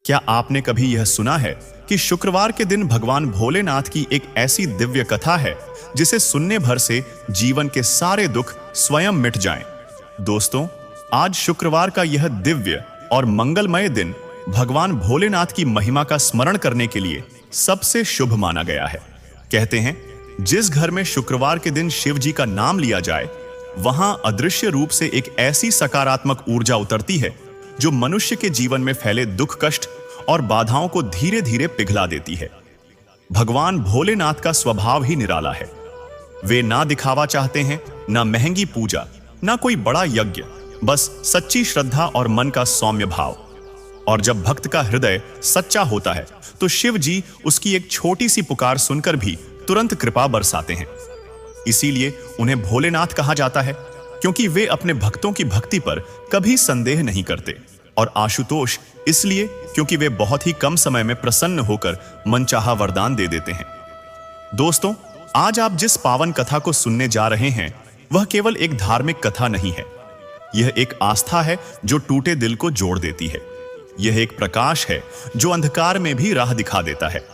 क्या आपने कभी यह सुना है कि शुक्रवार के दिन भगवान भोलेनाथ की एक ऐसी दिव्य कथा है जिसे सुनने भर से जीवन के सारे दुख स्वयं मिट जाएं? दोस्तों, आज शुक्रवार का यह दिव्य और मंगलमय दिन भगवान भोलेनाथ की महिमा का स्मरण करने के लिए सबसे शुभ माना गया है। कहते हैं, जिस घर में शुक्रवार के दिन शिव जी का नाम लिया जाए, वहां अदृश्य रूप से एक ऐसी सकारात्मक ऊर्जा उतरती है जो मनुष्य के जीवन में फैले दुख, कष्ट और बाधाओं को धीरे धीरे पिघला देती है। भगवान भोलेनाथ का स्वभाव ही निराला है। वे ना दिखावा चाहते हैं, ना महंगी पूजा, ना कोई बड़ा यज्ञ, बस सच्ची श्रद्धा और मन का सौम्य भाव। और जब भक्त का हृदय सच्चा होता है तो शिव जी उसकी एक छोटी सी पुकार सुनकर भी तुरंत कृपा बरसाते हैं। इसीलिए उन्हें भोलेनाथ कहा जाता है, क्योंकि वे अपने भक्तों की भक्ति पर कभी संदेह नहीं करते। और आशुतोष इसलिए क्योंकि वे बहुत ही कम समय में प्रसन्न होकर मनचाहा वरदान दे देते हैं। दोस्तों, आज आप जिस पावन कथा को सुनने जा रहे हैं, वह केवल एक धार्मिक कथा नहीं है। यह एक आस्था है जो टूटे दिल को जोड़ देती है। यह एक प्रकाश है जो अंधकार में भी राह दिखा देता है।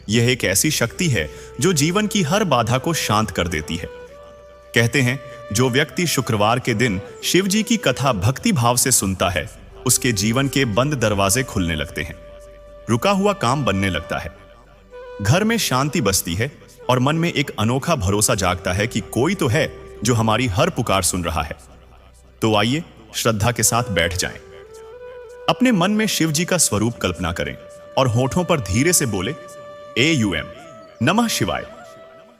यह एक ऐसी शक्ति है जो जीवन की हर बाधा को शांत कर देती है। कहते हैं, जो व्यक्ति शुक्रवार के दिन शिव जी की कथा भक्ति भाव से सुनता है, उसके जीवन के बंद दरवाजे खुलने लगते हैं, रुका हुआ काम बनने लगता है, घर में शांति बसती है और मन में एक अनोखा भरोसा जागता है कि कोई तो है जो हमारी हर पुकार सुन रहा है। तो आइए श्रद्धा के साथ बैठ जाएं। अपने मन में शिव जी का स्वरूप कल्पना करें और होठों पर धीरे से बोले AUM नमः शिवाय,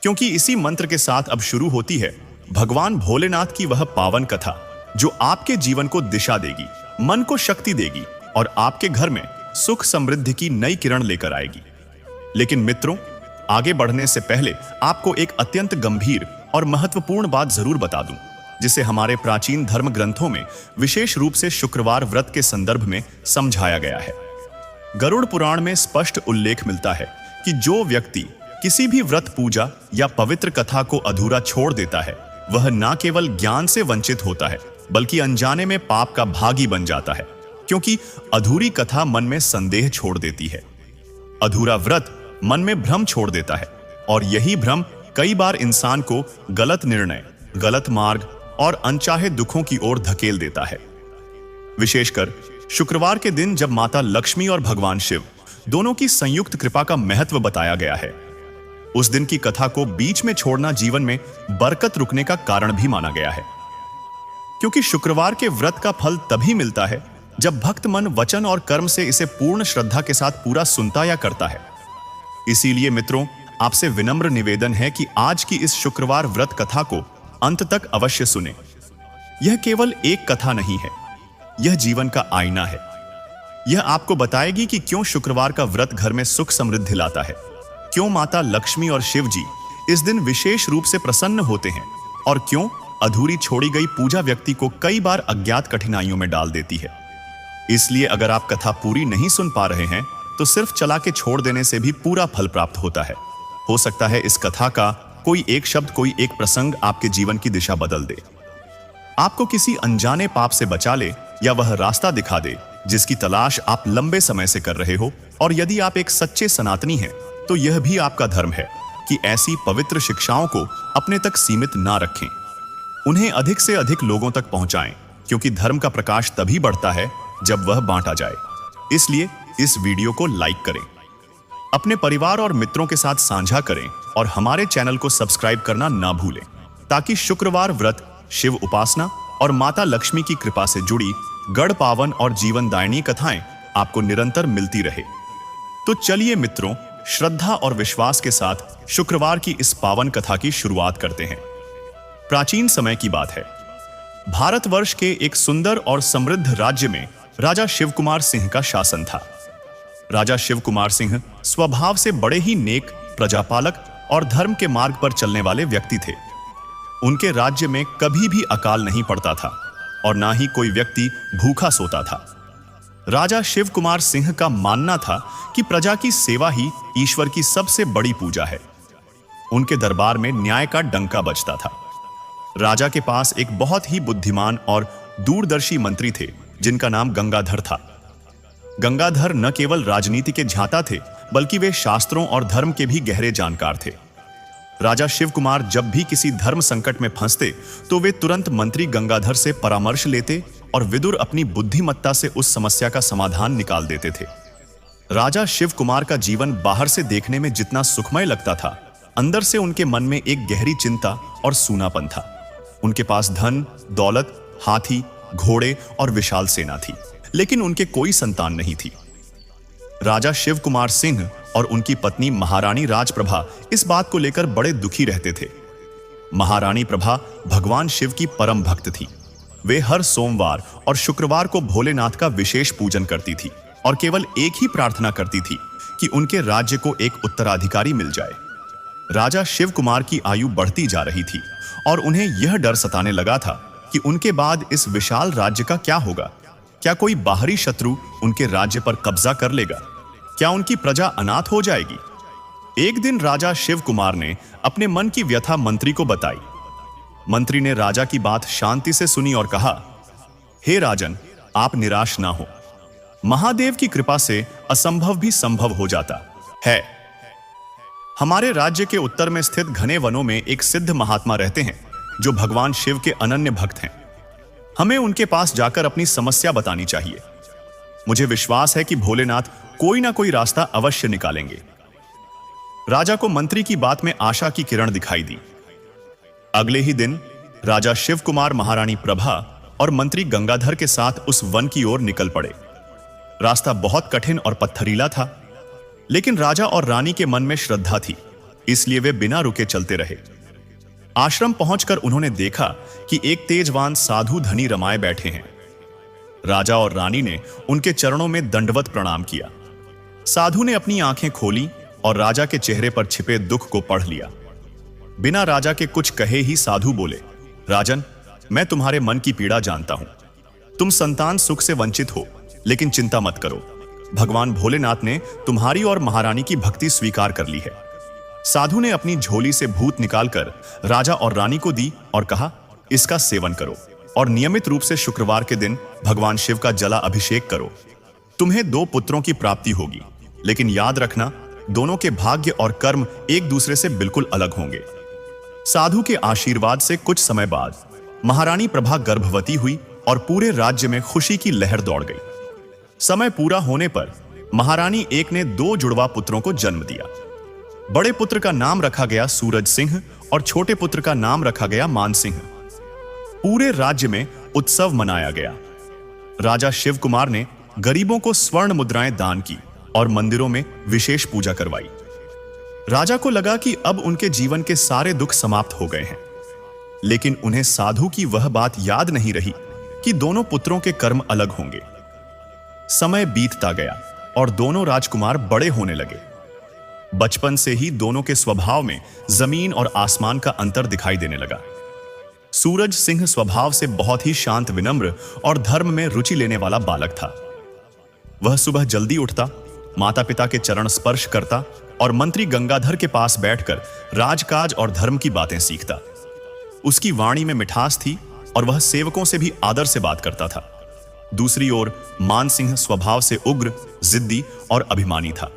क्योंकि इसी मंत्र के साथ अब शुरू होती है भगवान भोलेनाथ की वह पावन कथा जो आपके जीवन को दिशा देगी, मन को शक्ति देगी और आपके घर में सुख समृद्धि की नई किरण लेकर आएगी। लेकिन मित्रों, आगे बढ़ने से पहले आपको एक अत्यंत गंभीर और महत्वपूर्ण बात जरूर बता दूं, जिसे हमारे प्राचीन धर्म ग्रंथों में विशेष रूप से शुक्रवार व्रत के संदर्भ में समझाया गया है। गरुड़ पुराण में स्पष्ट उल्लेख मिलता है कि जो व्यक्ति किसी भी व्रत, पूजा या पवित्र कथा को अधूरा छोड़ देता है, वह न केवल ज्ञान से वंचित होता है, बल्कि अनजाने में पाप का भागी बन जाता है, क्योंकि अधूरी कथा मन में संदेह छोड़ देती है। अधूरा व्रत मन में भ्रम छोड़ देता है और यही भ्रम कई बार इंसान को गलत निर्णय, गलत मार्ग और अनचाहे दुखों की ओर धकेल देता है। विशेषकर शुक्रवार के दिन जब माता लक्ष्मी और भगवान शिव दोनों की संयुक्त कृपा का महत्व बताया गया है, उस दिन की कथा को बीच में छोड़ना जीवन में बरकत रुकने का कारण भी माना गया है। क्योंकि शुक्रवार के व्रत का फल तभी मिलता है जब भक्त मन, वचन और कर्म से इसे पूर्ण श्रद्धा के साथ पूरा सुनता या करता है। इसीलिए मित्रों, आपसे विनम्र निवेदन है कि आज की इस शुक्रवार व्रत कथा को अंत तक अवश्य सुने। यह केवल एक कथा नहीं है, यह जीवन का आईना है। यह आपको बताएगी कि क्यों शुक्रवार का व्रत घर में सुख समृद्धि लाता है, क्यों माता लक्ष्मी और शिव जी इस दिन विशेष रूप से प्रसन्न होते हैं और क्यों अधूरी छोड़ी गई पूजा व्यक्ति को कई बार अज्ञात कठिनाइयों में डाल देती है। इसलिए अगर आप कथा पूरी नहीं सुन पा रहे हैं तो सिर्फ चला के छोड़ देने से भी पूरा फल प्राप्त होता है। हो सकता है इस कथा का कोई एक शब्द, कोई एक प्रसंग आपके जीवन की दिशा बदल दे, आपको किसी अनजाने पाप से बचा ले या वह रास्ता दिखा दे जिसकी तलाश आप लंबे समय से कर रहे हो। और यदि आप एक सच्चे सनातनी हैं तो यह भी आपका धर्म है कि ऐसी पवित्र शिक्षाओं को अपने तक सीमित ना रखें, उन्हें अधिक से अधिक लोगों तक पहुंचाएं, क्योंकि धर्म का प्रकाश तभी बढ़ता है जब वह बांटा जाए। इसलिए इस वीडियो को लाइक करें, अपने परिवार और मित्रों के साथ साझा करें और हमारे चैनल को सब्सक्राइब करना ना भूलें, ताकि शुक्रवार व्रत, शिव उपासना और माता लक्ष्मी की कृपा से जुड़ी गढ़ पावन और जीवनदायिनी कथाएं आपको निरंतर मिलती रहे। तो चलिए मित्रों, श्रद्धा और विश्वास के साथ शुक्रवार की इस पावन कथा की शुरुआत करते हैं। प्राचीन समय की बात है। भारतवर्ष के एक सुंदर और समृद्ध राज्य में राजा शिव कुमार सिंह का शासन था। राजा शिव कुमार सिंह स्वभाव से बड़े ही नेक, प्रजापालक और धर्म के मार्ग पर चलने वाले व्यक्ति थे। उनके राज्य में कभी भी अकाल नहीं पड़ता था और ना ही कोई व्यक्ति भूखा सोता था। राजा शिव कुमार सिंह का मानना था कि प्रजा की सेवा ही ईश्वर की सबसे बड़ी पूजा है। उनके दरबार में न्याय का डंका बजता था। राजा के पास एक बहुत ही बुद्धिमान और दूरदर्शी मंत्री थे जिनका नाम गंगाधर था। गंगाधर न केवल राजनीति के झांता थे, बल्कि वे शास्त्रों और धर्म के भी गहरे जानकार थे। राजा शिव कुमार जब भी किसी धर्म संकट में फंसते तो वे तुरंत मंत्री गंगाधर से परामर्श लेते और विदुर अपनी बुद्धिमत्ता से उस समस्या का समाधान निकाल देते थे। राजा शिव कुमार का जीवन बाहर से देखने में जितना सुखमय लगता था, अंदर से उनके मन में एक गहरी चिंता और सूनापन था। उनके पास धन, दौलत, हाथी, घोड़े और विशाल सेना थी, लेकिन उनके कोई संतान नहीं थी। राजा शिव कुमार सिंह और उनकी पत्नी महारानी राजप्रभा इस बात को लेकर बड़े दुखी रहते थे। महारानी प्रभा भगवान शिव की परम भक्त थी। वे हर सोमवार और शुक्रवार को भोलेनाथ का विशेष पूजन करती थी और केवल एक ही प्रार्थना करती थी कि उनके राज्य को एक उत्तराधिकारी मिल जाए। राजा शिव कुमार की आयु बढ़ती जा रही थी और उन्हें यह डर सताने लगा था कि उनके बाद इस विशाल राज्य का क्या होगा। क्या कोई बाहरी शत्रु उनके राज्य पर कब्जा कर लेगा? क्या उनकी प्रजा अनाथ हो जाएगी? एक दिन राजा शिव कुमार ने अपने मन की व्यथा मंत्री को बताई। मंत्री ने राजा की बात शांति से सुनी और कहा, हे राजन, आप निराश ना हो। महादेव की कृपा से असंभव भी संभव हो जाता है। हमारे राज्य के उत्तर में स्थित घने वनों में एक सिद्ध महात्मा रहते हैं जो भगवान शिव के अनन्य भक्त हैं। हमें उनके पास जाकर अपनी समस्या बतानी चाहिए। मुझे विश्वास है कि भोलेनाथ कोई ना कोई रास्ता अवश्य निकालेंगे। राजा को मंत्री की बात में आशा की किरण दिखाई दी। अगले ही दिन राजा शिव कुमार, महारानी प्रभा और मंत्री गंगाधर के साथ उस वन की ओर निकल पड़े। रास्ता बहुत कठिन और पत्थरीला था, लेकिन राजा और रानी के मन में श्रद्धा थी, इसलिए वे बिना रुके चलते रहे। आश्रम पहुंचकर उन्होंने देखा कि एक तेजवान साधु धनी रमाए बैठे हैं। राजा और रानी ने उनके चरणों में दंडवत प्रणाम किया। साधु ने अपनी आंखें खोली और राजा के चेहरे पर छिपे दुख को पढ़ लिया। बिना राजा के कुछ कहे ही साधु बोले, राजन, मैं तुम्हारे मन की पीड़ा जानता हूं। तुम संतान सुख से वंचित हो, लेकिन चिंता मत करो। भगवान भोलेनाथ ने तुम्हारी और महारानी की भक्ति स्वीकार कर ली है। साधु ने अपनी झोली से भूत निकालकर राजा और रानी को दी और कहा, इसका सेवन करो और नियमित रूप से शुक्रवार के दिन भगवान शिव का जला अभिषेक करो। तुम्हें 2 पुत्रों की प्राप्ति होगी, लेकिन याद रखना, दोनों के भाग्य और कर्म एक दूसरे से बिल्कुल अलग होंगे। साधु के आशीर्वाद से कुछ समय बाद महारानी प्रभा गर्भवती हुई और पूरे राज्य में खुशी की लहर दौड़ गई। समय पूरा होने पर महारानी एक ने 2 जुड़वा पुत्रों को जन्म दिया। बड़े पुत्र का नाम रखा गया सूरज सिंह और छोटे पुत्र का नाम रखा गया मान सिंह। पूरे राज्य में उत्सव मनाया गया। राजा शिव कुमार ने गरीबों को स्वर्ण मुद्राएं दान की और मंदिरों में विशेष पूजा करवाई। राजा को लगा कि अब उनके जीवन के सारे दुख समाप्त हो गए हैं, लेकिन उन्हें साधु की वह बात याद नहीं रही कि दोनों पुत्रों के कर्म अलग होंगे। समय बीतता गया और दोनों राजकुमार बड़े होने लगे। बचपन से ही दोनों के स्वभाव में जमीन और आसमान का अंतर दिखाई देने लगा। सूरज सिंह स्वभाव से बहुत ही शांत, विनम्र और धर्म में रुचि लेने वाला बालक था। वह सुबह जल्दी उठता, माता पिता के चरण स्पर्श करता और मंत्री गंगाधर के पास बैठकर राजकाज और धर्म की बातें सीखता। उसकी वाणी में मिठास थी और वह सेवकों से भी आदर से बात करता था। दूसरी ओर मान सिंह स्वभाव से उग्र, जिद्दी और अभिमानी था।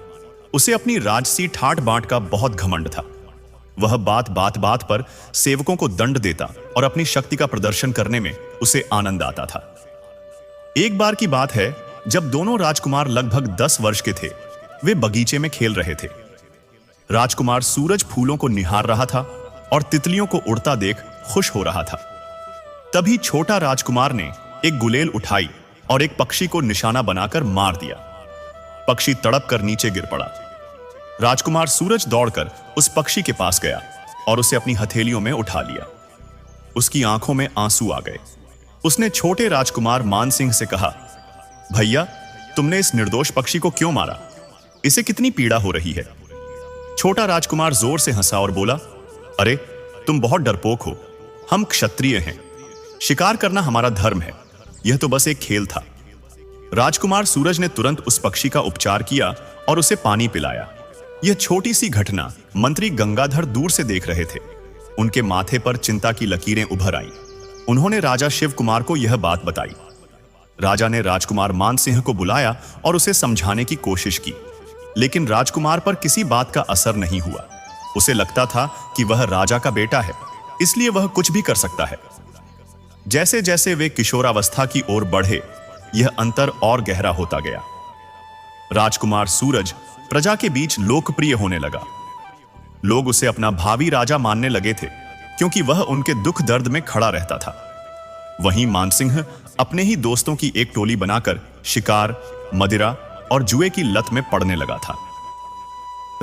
उसे अपनी राजसी ठाट बांट का बहुत घमंड था। वह बात बात पर सेवकों को दंड देता और अपनी शक्ति का प्रदर्शन करने में उसे आनंद आता था। एक बार की बात है, जब दोनों राजकुमार लगभग 10 वर्ष के थे, वे बगीचे में खेल रहे थे। राजकुमार सूरज फूलों को निहार रहा था और तितलियों को उड़ता देख खुश हो रहा था। तभी छोटा राजकुमार ने एक गुलेल उठाई और एक पक्षी को निशाना बनाकर मार दिया। पक्षी तड़प कर नीचे गिर पड़ा। राजकुमार सूरज दौड़कर उस पक्षी के पास गया और उसे अपनी हथेलियों में उठा लिया। उसकी आंखों में आंसू आ गए। उसने छोटे राजकुमार मान सिंह से कहा, भैया, तुमने इस निर्दोष पक्षी को क्यों मारा? इसे कितनी पीड़ा हो रही है। छोटा राजकुमार जोर से हंसा और बोला, अरे, तुम बहुत डरपोक हो। हम क्षत्रिय हैं। शिकार करना हमारा धर्म है। यह तो बस एक खेल था। राजकुमार सूरज ने तुरंत उस पक्षी का उपचार किया और उसे पानी पिलाया। यह छोटी सी घटना मंत्री गंगाधर दूर से देख रहे थे। उनके माथे पर चिंता की लकीरें उभर आईं। उन्होंने राजा शिव कुमार को यह बात बताई। राजा ने राजकुमार मानसिंह को बुलाया और उसे समझाने की कोशिश की, लेकिन राजकुमार पर किसी बात का असर नहीं हुआ। उसे लगता था कि वह राजा का बेटा है, इसलिए वह कुछ भी कर सकता है। जैसे जैसे वे किशोरावस्था की ओर बढ़े, यह अंतर और गहरा होता गया। राजकुमार सूरज प्रजा के बीच लोकप्रिय होने लगा। लोग उसे अपना भावी राजा मानने लगे थे, क्योंकि वह उनके दुख दर्द में खड़ा रहता था। वहीं मानसिंह अपने ही दोस्तों की एक टोली बनाकर शिकार, मदिरा और जुए की लत में पड़ने लगा था।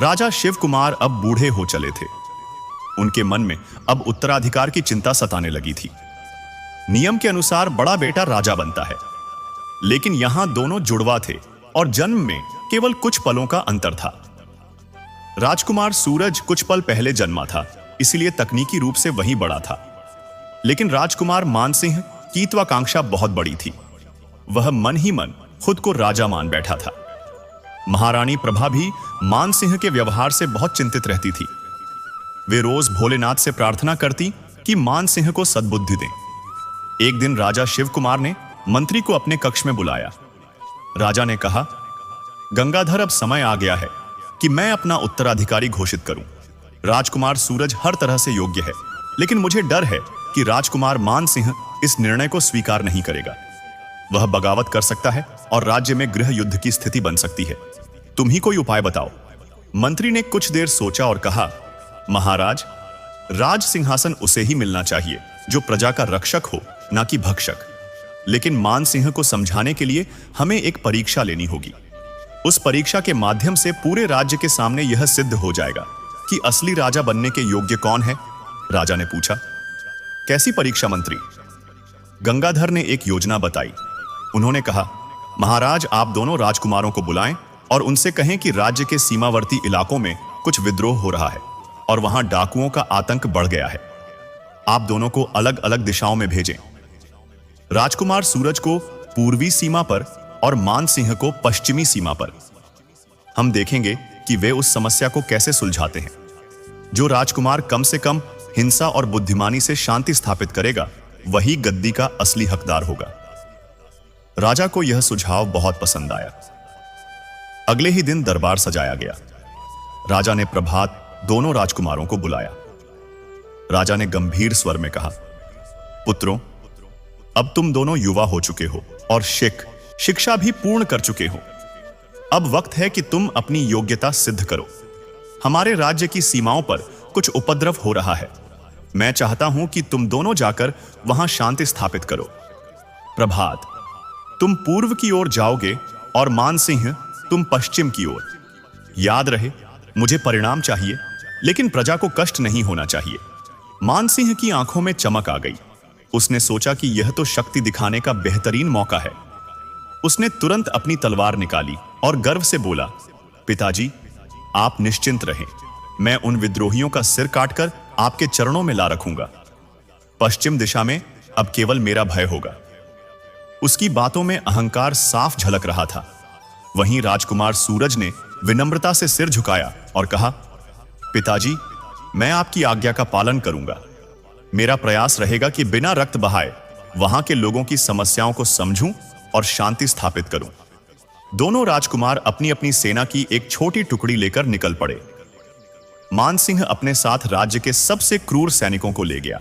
राजा शिव कुमार अब बूढ़े हो चले थे। उनके मन में अब उत्तराधिकार की चिंता सताने लगी थी। नियम के अनुसार बड़ा बेटा राजा बनता है, लेकिन यहां दोनों जुड़वा थे और जन्म में केवल कुछ पलों का अंतर था। राजकुमार सूरज कुछ पल पहले जन्मा था, इसलिए तकनीकी रूप से वही बड़ा था। लेकिन राजकुमार मानसिंह की महत्वाकांक्षा बहुत बड़ी थी। वह मन ही मन खुद को राजा मान बैठा था। महारानी प्रभा भी मानसिंह के व्यवहार से बहुत चिंतित रहती थी। वे रोज भोलेनाथ से प्रार्थना करती कि मानसिंह को सद्बुद्धि दें। एक दिन राजा शिव कुमार ने मंत्री को अपने कक्ष में बुलाया। राजा ने कहा, गंगाधर, अब समय आ गया है कि मैं अपना उत्तराधिकारी घोषित करूं। राजकुमार सूरज हर तरह से योग्य है, लेकिन मुझे डर है कि राजकुमार मानसिंह इस निर्णय को स्वीकार नहीं करेगा। वह बगावत कर सकता है और राज्य में गृह युद्ध की स्थिति बन सकती है। तुम ही कोई उपाय बताओ। मंत्री ने कुछ देर सोचा और कहा, महाराज, राज सिंहासन उसे ही मिलना चाहिए जो प्रजा का रक्षक हो, ना कि भक्षक। लेकिन मानसिंह को समझाने के लिए हमें एक परीक्षा लेनी होगी। उस परीक्षा के माध्यम से पूरे राज्य के सामने यह सिद्ध हो जाएगा कि असली राजा बनने के योग्य कौन है। राजा ने पूछा, कैसी परीक्षा मंत्री? गंगाधर ने एक योजना बताई। उन्होंने कहा, महाराज, आप दोनों राजकुमारों को बुलाएं और उनसे कहें कि राज्य के सीमावर्ती इलाकों में कुछ विद्रोह हो रहा है और वहां डाकुओं का आतंक बढ़ गया है। आप दोनों को अलग अलग दिशाओं में भेजें। राजकुमार सूरज को पूर्वी सीमा पर और मानसिंह को पश्चिमी सीमा पर। हम देखेंगे कि वे उस समस्या को कैसे सुलझाते हैं। जो राजकुमार कम से कम हिंसा और बुद्धिमानी से शांति स्थापित करेगा, वही गद्दी का असली हकदार होगा। राजा को यह सुझाव बहुत पसंद आया। अगले ही दिन दरबार सजाया गया। राजा ने प्रभात दोनों राजकुमारों को बुलाया। राजा ने गंभीर स्वर में कहा, पुत्रों, अब तुम दोनों युवा हो चुके हो और शिक्षा भी पूर्ण कर चुके हो। अब वक्त है कि तुम अपनी योग्यता सिद्ध करो। हमारे राज्य की सीमाओं पर कुछ उपद्रव हो रहा है। मैं चाहता हूं कि तुम दोनों जाकर वहां शांति स्थापित करो। प्रभात, तुम पूर्व की ओर जाओगे और मानसिंह, तुम पश्चिम की ओर। याद रहे, मुझे परिणाम चाहिए, लेकिन प्रजा को कष्ट नहीं होना चाहिए। मानसिंह की आंखों में चमक आ गई। उसने सोचा कि यह तो शक्ति दिखाने का बेहतरीन मौका है। उसने तुरंत अपनी तलवार निकाली और गर्व से बोला, पिताजी, आप निश्चिंत रहें। मैं उन विद्रोहियों का सिर काटकर आपके चरणों में ला रखूंगा। पश्चिम दिशा में अब केवल मेरा भय होगा। उसकी बातों में अहंकार साफ झलक रहा था। वहीं राजकुमार सूरज ने विनम्रता से सिर झुकाया और कहा, पिताजी, मैं आपकी आज्ञा का पालन करूंगा। मेरा प्रयास रहेगा कि बिना रक्त बहाए वहां के लोगों की समस्याओं को समझूं और शांति स्थापित करूं। दोनों राजकुमार अपनी अपनी सेना की एक छोटी टुकड़ी लेकर निकल पड़े। मानसिंह अपने साथ राज्य के सबसे क्रूर सैनिकों को ले गया,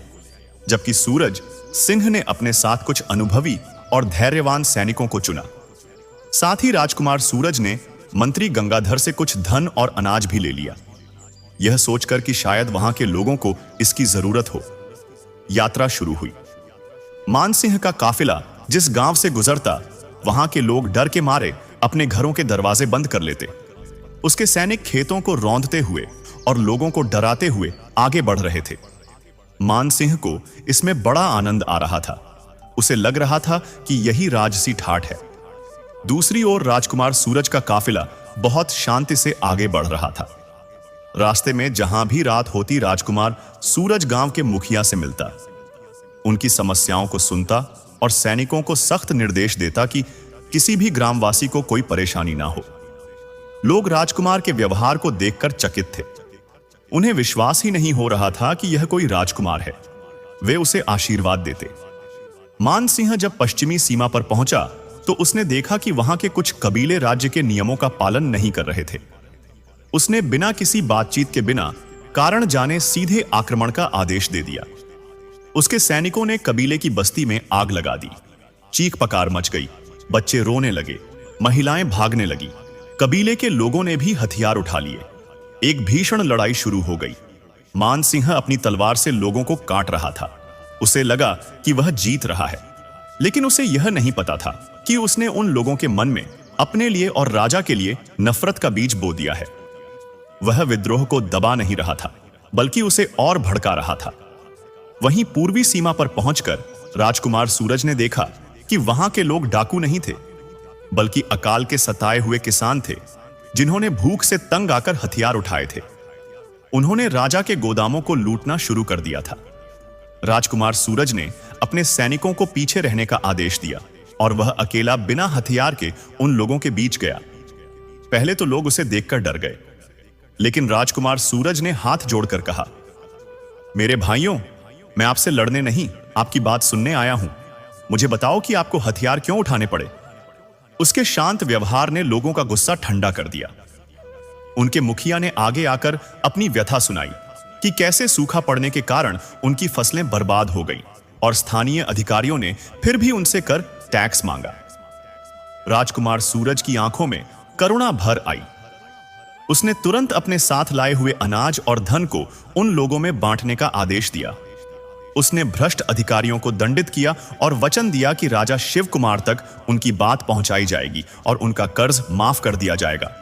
जबकि सूरज सिंह ने अपने साथ कुछ अनुभवी और धैर्यवान सैनिकों को चुना। साथ ही राजकुमार सूरज ने मंत्री गंगाधर से कुछ धन और अनाज भी ले लिया, यह सोचकर कि शायद वहां के लोगों को इसकी जरूरत हो। यात्रा शुरू हुई। मानसिंह का काफिला जिस गांव से गुजरता, वहां के लोग डर के मारे अपने घरों के दरवाजे बंद कर लेते। उसके सैनिक खेतों को रौंदते हुए और लोगों को डराते हुए आगे बढ़ रहे थे। मानसिंह को इसमें बड़ा आनंद आ रहा था। उसे लग रहा था कि यही राजसी ठाठ है। दूसरी ओर राजकुमार सूरज का काफिला बहुत शांति से आगे बढ़ रहा था। रास्ते में जहां भी रात होती, राजकुमार सूरज गांव के मुखिया से मिलता, उनकी समस्याओं को सुनता और सैनिकों को सख्त निर्देश देता कि किसी भी ग्रामवासी को कोई परेशानी ना हो। लोग राजकुमार के व्यवहार को देखकर चकित थे। उन्हें विश्वास ही नहीं हो रहा था कि यह कोई राजकुमार है। वे उसे आशीर्वाद देते। मानसिंह जब पश्चिमी सीमा पर पहुंचा तो उसने देखा कि वहां के कुछ कबीले राज्य के नियमों का पालन नहीं कर रहे थे। उसने बिना किसी बातचीत के, बिना कारण जाने सीधे आक्रमण का आदेश दे दिया। उसके सैनिकों ने कबीले की बस्ती में आग लगा दी। चीख पकार मच गई, बच्चे रोने लगे, महिलाएं भागने लगी। कबीले के लोगों ने भी हथियार उठा लिए। एक भीषण लड़ाई शुरू हो गई। मान सिंह अपनी तलवार से लोगों को काट रहा था। उसे लगा कि वह जीत रहा है, लेकिन उसे यह नहीं पता था कि उसने उन लोगों के मन में अपने लिए और राजा के लिए नफरत का बीज बो दिया है। वह विद्रोह को दबा नहीं रहा था, बल्कि उसे और भड़का रहा था। वहीं पूर्वी सीमा पर पहुंचकर राजकुमार सूरज ने देखा कि वहां के लोग डाकू नहीं थे, बल्कि अकाल के सताए हुए किसान थे, जिन्होंने भूख से तंग आकर हथियार उठाए थे। उन्होंने राजा के गोदामों को लूटना शुरू कर दिया था। राजकुमार सूरज ने अपने सैनिकों को पीछे रहने का आदेश दिया और वह अकेला बिना हथियार के उन लोगों के बीच गया। पहले तो लोग उसे देखकर डर गए, लेकिन राजकुमार सूरज ने हाथ जोड़कर कहा, मेरे भाइयों, मैं आपसे लड़ने नहीं, आपकी बात सुनने आया हूं। मुझे बताओ कि आपको हथियार क्यों उठाने पड़े। उसके शांत व्यवहार ने लोगों का गुस्सा ठंडा कर दिया। उनके मुखिया ने आगे आकर अपनी व्यथा सुनाई कि कैसे सूखा पड़ने के कारण उनकी फसलें बर्बाद हो गईं और स्थानीय अधिकारियों ने फिर भी उनसे कर टैक्स मांगा। राजकुमार सूरज की आंखों में करुणा भर आई। उसने तुरंत अपने साथ लाए हुए अनाज और धन को उन लोगों में बांटने का आदेश दिया। उसने भ्रष्ट अधिकारियों को दंडित किया और वचन दिया कि राजा शिव कुमार तक उनकी बात पहुंचाई जाएगी और उनका कर्ज माफ कर दिया जाएगा।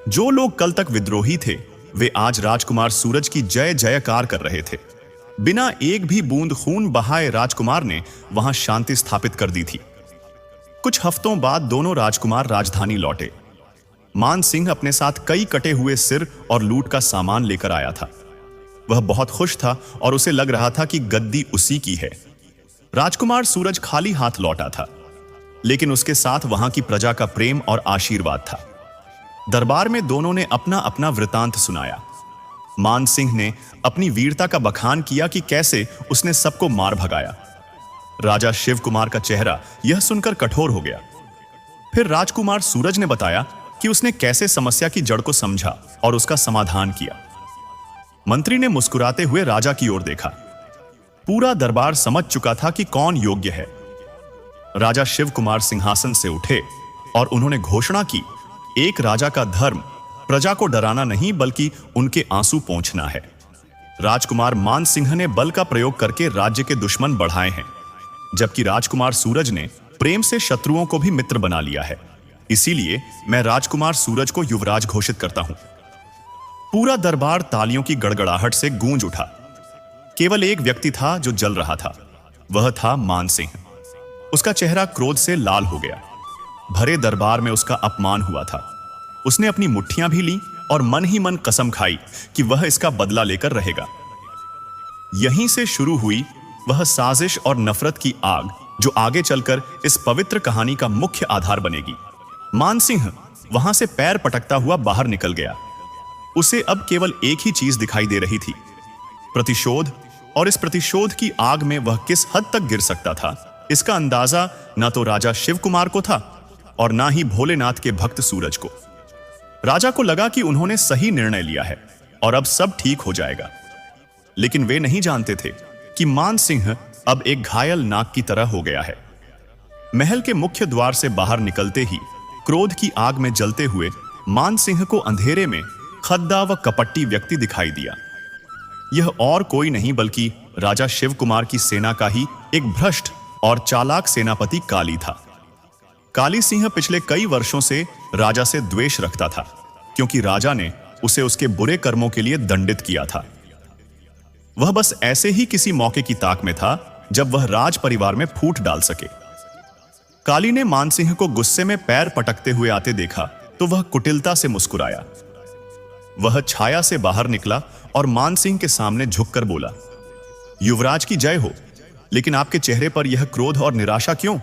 जो लोग कल तक विद्रोही थे, वे आज राजकुमार सूरज की जय जयकार कर रहे थे। बिना एक भी बूंद खून बहाए राजकुमार ने वहां शांति स्थापित कर दी थी। कुछ हफ्तों बाद दोनों राजकुमार राजधानी लौटे। मान सिंह अपने साथ कई कटे हुए सिर और लूट का सामान लेकर आया था। वह बहुत खुश था और उसे लग रहा था कि गद्दी उसी की है। राजकुमार सूरज खाली हाथ लौटा था, लेकिन उसके साथ वहां की प्रजा का प्रेम और आशीर्वाद था। दरबार में दोनों ने अपना अपना वृतांत सुनाया। मान सिंह ने अपनी वीरता का बखान किया कि कैसे उसने सबको मार भगाया। राजा शिव कुमार का चेहरा यह सुनकर कठोर हो गया। फिर राजकुमार सूरज ने बताया कि उसने कैसे समस्या की जड़ को समझा और उसका समाधान किया। मंत्री ने मुस्कुराते हुए राजा की ओर देखा। पूरा दरबार समझ चुका था कि कौन योग्य है। राजा शिव कुमार सिंहासन से उठे और उन्होंने घोषणा की, एक राजा का धर्म प्रजा को डराना नहीं, बल्कि उनके आंसू पोंछना है। राजकुमार मान सिंह ने बल का प्रयोग करके राज्य के दुश्मन बढ़ाए हैं, जबकि राजकुमार सूरज ने प्रेम से शत्रुओं को भी मित्र बना लिया है। इसीलिए मैं राजकुमार सूरज को युवराज घोषित करता हूं। पूरा दरबार तालियों की गड़गड़ाहट से गूंज उठा। केवल एक व्यक्ति था जो जल रहा था, वह था मान सिंह। उसका चेहरा क्रोध से लाल हो गया। भरे दरबार में उसका अपमान हुआ था। उसने अपनी मुट्ठियां भी ली और मन ही मन कसम खाई कि वह इसका बदला लेकर रहेगा। यहीं से शुरू हुई वह साजिश और नफरत की आग, जो आगे चलकर इस पवित्र कहानी का मुख्य आधार बनेगी। मान सिंह वहां से पैर पटकता हुआ बाहर निकल गया। उसे अब केवल एक ही चीज दिखाई दे रही थी, प्रतिशोध। और इस प्रतिशोध की आग में वह किस हद तक गिर सकता था, इसका अंदाजा ना तो राजा शिव कुमार को था और ना ही भोलेनाथ के भक्त सूरज को। राजा को लगा कि उन्होंने सही निर्णय लिया है और अब सब ठीक हो जाएगा, लेकिन वे नहीं जानते थे कि मान सिंह अब एक घायल नाग की तरह हो गया है। महल के मुख्य द्वार से बाहर निकलते ही क्रोध की आग में जलते हुए मान सिंह को अंधेरे में खद्दा व कपट्टी व्यक्ति दिखाई दिया। यह और कोई नहीं बल्कि राजा शिव कुमार की सेना का ही एक भ्रष्ट और चालाक सेनापति काली था। काली सिंह पिछले कई वर्षों से राजा से द्वेष रखता था, क्योंकि राजा ने उसे उसके बुरे कर्मों के लिए दंडित किया था। वह बस ऐसे ही किसी मौके की ताक में था जब वह राज परिवार में फूट डाल सके। काली ने मान सिंह को गुस्से में पैर पटकते हुए आते देखा तो वह कुटिलता से मुस्कुराया। वह छाया से बाहर निकला और मान सिंह के सामने झुककर बोला, युवराज की जय हो, लेकिन आपके चेहरे पर यह क्रोध और निराशा क्यों?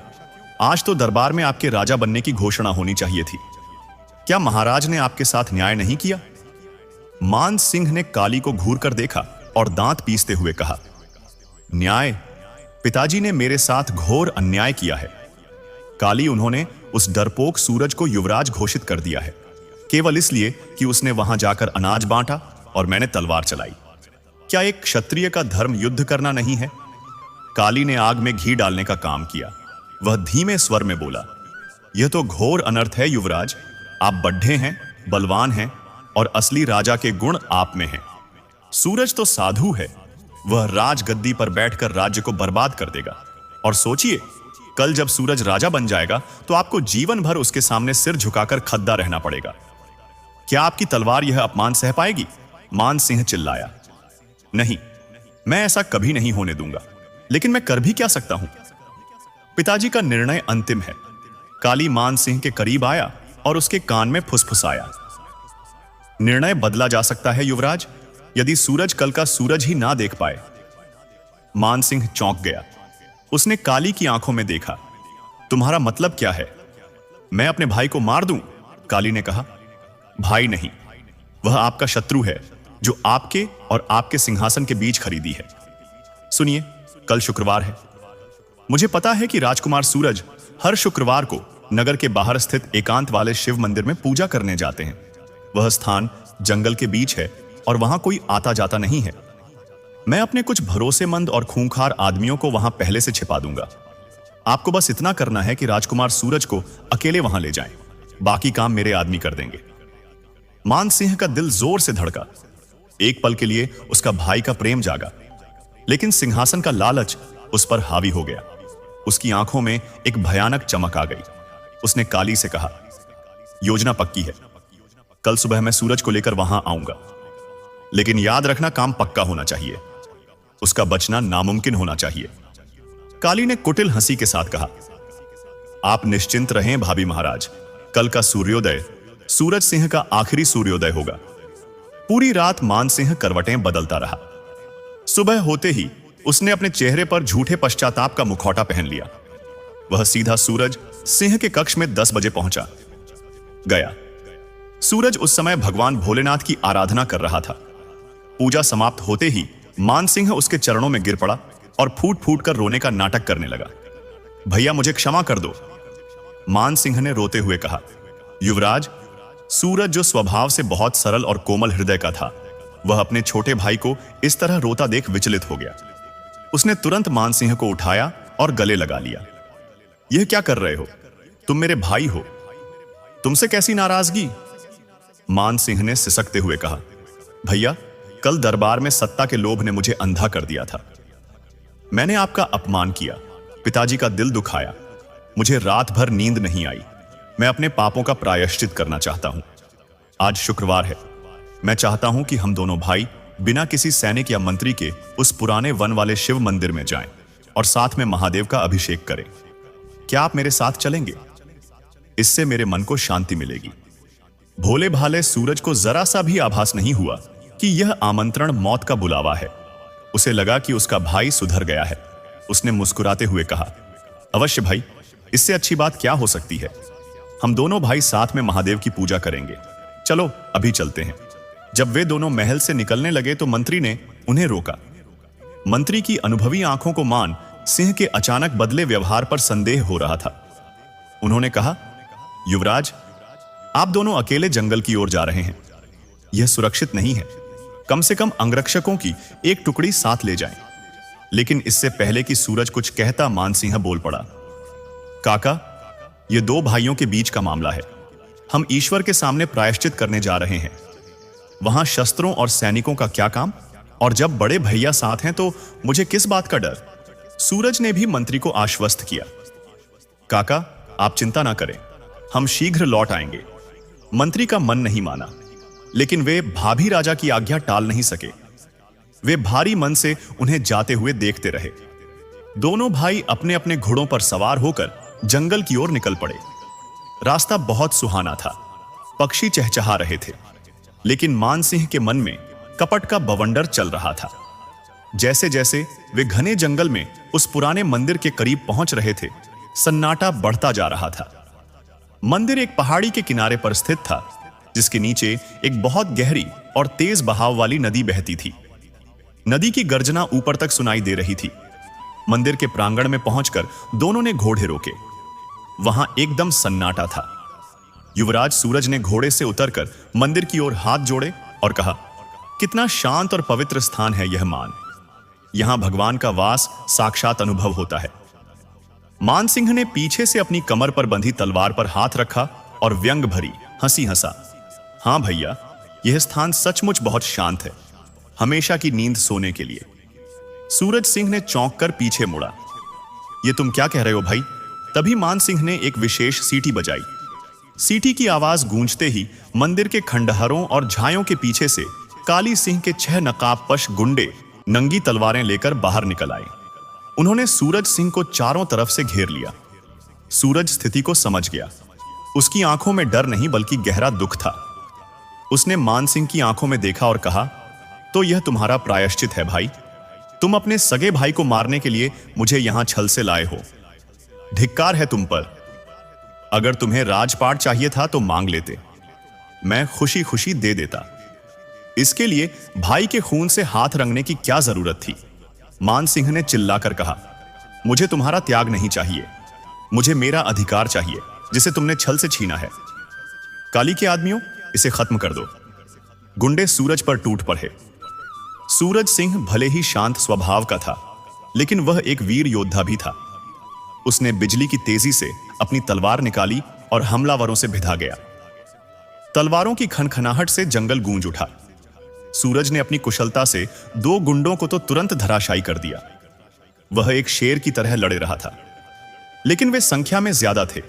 आज तो दरबार में आपके राजा बनने की घोषणा होनी चाहिए थी। क्या महाराज ने आपके साथ न्याय नहीं किया? मान सिंह ने काली को घूर कर देखा और दांत पीसते हुए कहा, न्याय? पिताजी ने मेरे साथ घोर अन्याय किया है। काली, उन्होंने उस डरपोक सूरज को युवराज घोषित कर दिया है, केवल इसलिए कि उसने वहां जाकर अनाज बांटा और मैंने तलवार चलाई। क्या एक क्षत्रिय का धर्म युद्ध करना नहीं है? काली ने आग में घी डालने का काम किया। वह धीमे स्वर में बोला, यह तो घोर अनर्थ है युवराज। आप बड्ढे हैं, बलवान हैं और असली राजा के गुण आप में हैं। सूरज तो साधु है, वह राजगद्दी पर बैठकर राज्य को बर्बाद कर देगा। और सोचिए, कल जब सूरज राजा बन जाएगा तो आपको जीवन भर उसके सामने सिर झुकाकर खद्दा रहना पड़ेगा। क्या आपकी तलवार यह अपमान सह पाएगी? मान सिंह चिल्लाया। नहीं, मैं ऐसा कभी नहीं होने दूंगा, लेकिन मैं कर भी क्या सकता हूं? पिताजी का निर्णय अंतिम है। काली मान सिंह के करीब आया और उसके कान में फुसफुसाया। निर्णय बदला जा सकता है युवराज, यदि सूरज कल का सूरज ही ना देख पाए। मान सिंह चौंक गया। उसने काली की आंखों में देखा। तुम्हारा मतलब क्या है? मैं अपने भाई को मार दूं? काली ने कहा। भाई नहीं, वह आपका शत्रु है जो आपके और आपके सिंहासन के बीच खरीदी है। सुनिए, कल शुक्रवार है। मुझे पता है कि राजकुमार सूरज हर शुक्रवार को नगर के बाहर स्थित एकांत वाले शिव मंदिर में पूजा करने जाते हैं। वह स्थान जंगल के बीच है और वहां कोई आता जाता नहीं है। मैं अपने कुछ भरोसेमंद और खूंखार आदमियों को वहां पहले से छिपा दूंगा। आपको बस इतना करना है कि राजकुमार सूरज को अकेले वहां ले जाएं। बाकी काम मेरे आदमी कर देंगे। मान सिंह का दिल जोर से धड़का। एक पल के लिए उसका भाई का प्रेम जागा, लेकिन सिंहासन का लालच उस पर हावी हो गया। उसकी आंखों में एक भयानक चमक आ गई। उसने काली से कहा, योजना पक्की है। कल सुबह मैं सूरज को लेकर वहां आऊंगा, लेकिन याद रखना, काम पक्का होना चाहिए। उसका बचना नामुमकिन होना चाहिए। काली ने कुटिल हंसी के साथ कहा, आप निश्चिंत रहें भाभी महाराज। कल का सूर्योदय सूरज सिंह का आखिरी सूर्योदय होगा। पूरी रात मान सिंह करवटें बदलता रहा। सुबह होते ही उसने अपने चेहरे पर झूठे पश्चाताप का मुखौटा पहन लिया। वह सीधा सूरज सिंह के कक्ष में 10 बजे पहुंचा गया। सूरज उस समय भगवान भोलेनाथ की आराधना कर रहा था। पूजा समाप्त होते ही मान सिंह उसके चरणों में गिर पड़ा और फूट फूट कर रोने का नाटक करने लगा। भैया, मुझे क्षमा कर दो, मान सिंह ने रोते हुए कहा। युवराज, सूरज जो स्वभाव से बहुत सरल और कोमल हृदय का था, वह अपने छोटे भाई को इस तरह रोता देख विचलित हो गया। उसने तुरंत मान सिंह को उठाया और गले लगा लिया। यह क्या कर रहे हो? तुम मेरे भाई हो, तुमसे कैसी नाराजगी? मान सिंह ने सिसकते हुए कहा, भैया, कल दरबार में सत्ता के लोभ ने मुझे अंधा कर दिया था। मैंने आपका अपमान किया, पिताजी का दिल दुखाया। मुझे रात भर नींद नहीं आई। मैं अपने पापों का प्रायश्चित करना चाहता हूं। आज शुक्रवार है। मैं चाहता हूं कि हम दोनों भाई बिना किसी सैनिक या मंत्री के उस पुराने वन वाले शिव मंदिर में जाएं और साथ में महादेव का अभिषेक करें। क्या आप मेरे साथ चलेंगे? इससे मेरे मन को शांति मिलेगी। भोले भाले सूरज को जरा सा भी आभास नहीं हुआ कि यह आमंत्रण मौत का बुलावा है। उसे लगा कि उसका भाई सुधर गया है। उसने मुस्कुराते हुए कहा, अवश्य भाई, इससे अच्छी बात क्या हो सकती है। हम दोनों भाई साथ में महादेव की पूजा करेंगे। चलो अभी चलते हैं। जब वे दोनों महल से निकलने लगे तो मंत्री ने उन्हें रोका। मंत्री की अनुभवी आंखों को मान सिंह के अचानक बदले व्यवहार पर संदेह हो रहा था। उन्होंने कहा, युवराज, आप दोनों अकेले जंगल की ओर जा रहे हैं। यह सुरक्षित नहीं है। कम से कम अंगरक्षकों की एक टुकड़ी साथ ले जाएं। लेकिन इससे पहले कि सूरज कुछ कहता, मान सिंह बोल पड़ा, काका, यह दो भाइयों के बीच का मामला है। हम ईश्वर के सामने प्रायश्चित करने जा रहे हैं। वहां शस्त्रों और सैनिकों का क्या काम? और जब बड़े भैया साथ हैं तो मुझे किस बात का डर? सूरज ने भी मंत्री को आश्वस्त किया। काका, आप चिंता ना करें, हम शीघ्र लौट आएंगे। मंत्री का मन नहीं माना, लेकिन वे भाभी राजा की आज्ञा टाल नहीं सके। वे भारी मन से उन्हें जाते हुए देखते रहे। दोनों भाई अपने अपने घोड़ों पर सवार होकर जंगल की ओर निकल पड़े। रास्ता बहुत सुहाना था। पक्षी चहचहा रहे थे, लेकिन मान सिंह के मन में कपट का बवंडर चल रहा था। जैसे जैसे वे घने जंगल में उस पुराने मंदिर के करीब पहुंच रहे थे, सन्नाटा बढ़ता जा रहा था। मंदिर एक पहाड़ी के किनारे पर स्थित था, जिसके नीचे एक बहुत गहरी और तेज बहाव वाली नदी बहती थी। नदी की गर्जना ऊपर तक सुनाई दे रही थी। मंदिर के प्रांगण में पहुंचकर दोनों ने घोड़े रोके। वहां एकदम सन्नाटा था। युवराज सूरज ने घोड़े से उतरकर मंदिर की ओर हाथ जोड़े और कहा, कितना शांत और पवित्र स्थान है यह मान। यहां भगवान का वास साक्षात अनुभव होता है। मान सिंह ने पीछे से अपनी कमर पर बंधी तलवार पर हाथ रखा और व्यंग भरी हंसी हंसा। हां भैया, यह स्थान सचमुच बहुत शांत है, हमेशा की नींद सोने के लिए। सूरज सिंह ने चौंक कर पीछे मुड़ा। ये तुम क्या कह रहे हो भाई? तभी मान सिंह ने एक विशेष सीटी बजाई। सीटी की आवाज गूंजते ही मंदिर के खंडहरों और झायों के पीछे से काली सिंह के 6 नकाबपोश गुंडे नंगी तलवारें लेकर बाहर निकल आए। उन्होंने सूरज सिंह को चारों तरफ से घेर लिया। सूरज स्थिति को समझ गया। उसकी आंखों में डर नहीं बल्कि गहरा दुख था। उसने मान सिंह की आंखों में देखा और कहा, तो यह तुम्हारा प्रायश्चित है भाई? तुम अपने सगे भाई को मारने के लिए मुझे यहां छल से लाए हो। धिक्कार है तुम पर। अगर तुम्हें राजपाट चाहिए था तो मांग लेते, मैं खुशी खुशी दे देता। इसके लिए भाई के खून से हाथ रंगने की क्या जरूरत थी? मान सिंह ने चिल्लाकर कहा, मुझे तुम्हारा त्याग नहीं चाहिए, मुझे मेरा अधिकार चाहिए जिसे तुमने छल से छीना है। काली के आदमियों, इसे खत्म कर दो। गुंडे सूरज पर टूट पड़े। सूरज सिंह भले ही शांत स्वभाव का था, लेकिन वह एक वीर योद्धा भी था। उसने बिजली की तेजी से अपनी तलवार निकाली और हमलावरों से भिदा गया। तलवारों की खनखनाहट से जंगल गूंज उठा। सूरज ने अपनी कुशलता से 2 गुंडों को तो तुरंत धराशायी कर दिया। वह एक शेर की तरह लड़े रहा था, लेकिन वे संख्या में ज्यादा थे।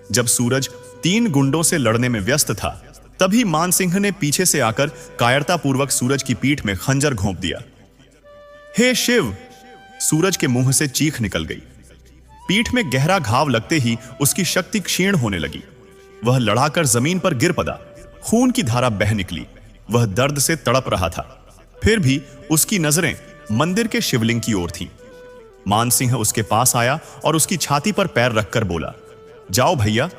जब सूरज 3 गुंडों से लड़ने में व्यस्त था, तभी मान सिंह ने पीछे से आकर कायरतापूर्वक सूरज की पीठ में खंजर घोंप दिया। हे शिव! सूरज के मुंह से चीख निकल गई। पीठ में गहरा घाव लगते ही उसकी शक्ति क्षीण होने लगी। वह लड़ाकर जमीन पर गिर पड़ा। खून की धारा बह निकली। वह दर्द से तड़प रहा था। फिर भी उसकी नजरें मंदिर के शिवलिंग की ओर थीं। मान सिंह उसके पास आया और उसकी छाती पर पैर रखकर बोला, जाओ भैया,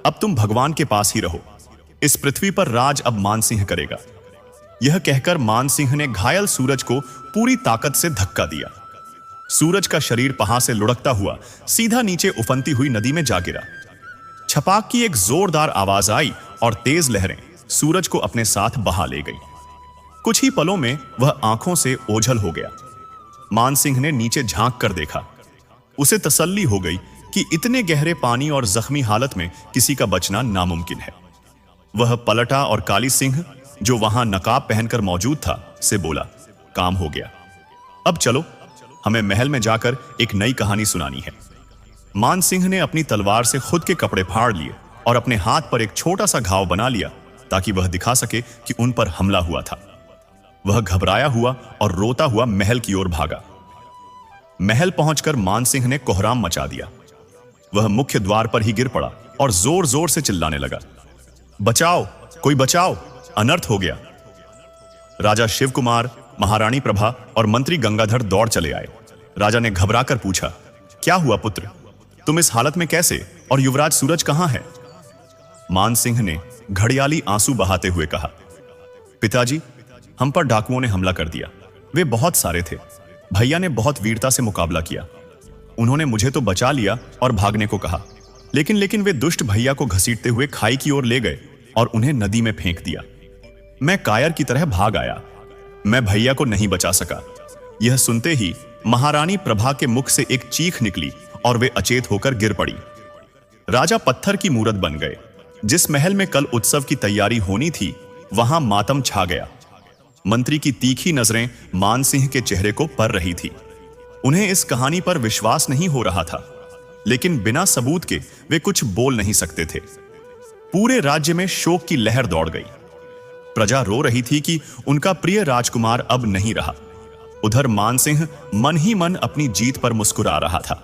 अब तुम भगवान के पास ही रहो। इस पृथ्वी पर राज अब मान सिंह करेगा। यह कहकर मान सिंह ने घायल सूरज को पूरी ताकत से धक्का दिया। सूरज का शरीर पहाड़ से लुढ़कता हुआ सीधा नीचे उफनती हुई नदी में जा गिरा। छपाक की एक जोरदार आवाज आई और तेज लहरें सूरज को अपने साथ बहा ले गई। कुछ ही पलों में वह आंखों से ओझल हो गया। मान सिंह ने नीचे झांक कर देखा। उसे तसल्ली हो गई कि इतने गहरे पानी और जख्मी हालत में किसी का बचना नामुमकिन है। वह पलटा और काली सिंह, जो वहां नकाब पहनकर मौजूद था, से बोला, काम हो गया। अब चलो, हमें महल में जाकर एक नई कहानी सुनानी है। मान सिंह ने अपनी तलवार से खुद के कपड़े फाड़ लिए और अपने हाथ पर एक छोटा सा घाव बना लिया ताकि वह दिखा सके कि उन पर हमला हुआ था। वह घबराया हुआ और रोता हुआ महल की ओर भागा। महल पहुंचकर मान सिंह ने कोहराम मचा दिया। वह मुख्य द्वार पर ही गिर पड़ा और जोर जोर से चिल्लाने लगा, बचाओ, कोई बचाओ, अनर्थ हो गया। राजा शिव कुमार, महारानी प्रभा और मंत्री गंगाधर दौड़ चले आए। राजा ने घबराकर पूछा, क्या हुआ पुत्र? तुम इस हालत में कैसे? और युवराज सूरज कहां है? मान सिंह ने घड़ियाली आंसू बहाते हुए कहा, पिताजी, हम पर डाकुओं ने हमला कर दिया। वे बहुत सारे थे। भैया ने बहुत वीरता से मुकाबला किया। उन्होंने मुझे तो बचा लिया और भागने को कहा, लेकिन वे दुष्ट भैया को घसीटते हुए खाई की ओर ले गए और उन्हें नदी में फेंक दिया। मैं कायर की तरह भाग आया। मैं भैया को नहीं बचा सका। यह सुनते ही महारानी प्रभा के मुख से एक चीख निकली और वे अचेत होकर गिर पड़ी। राजा पत्थर की मूरत बन गए। जिस महल में कल उत्सव की तैयारी होनी थी, वहां मातम छा गया। मंत्री की तीखी नजरें मान सिंह के चेहरे को पर रही थी। उन्हें इस कहानी पर विश्वास नहीं हो रहा था, लेकिन बिना सबूत के वे कुछ बोल नहीं सकते थे। पूरे राज्य में शोक की लहर दौड़ गई। प्रजा रो रही थी कि उनका प्रिय राजकुमार अब नहीं रहा। उधर मान सिंह मन ही मन अपनी जीत पर मुस्कुरा रहा था।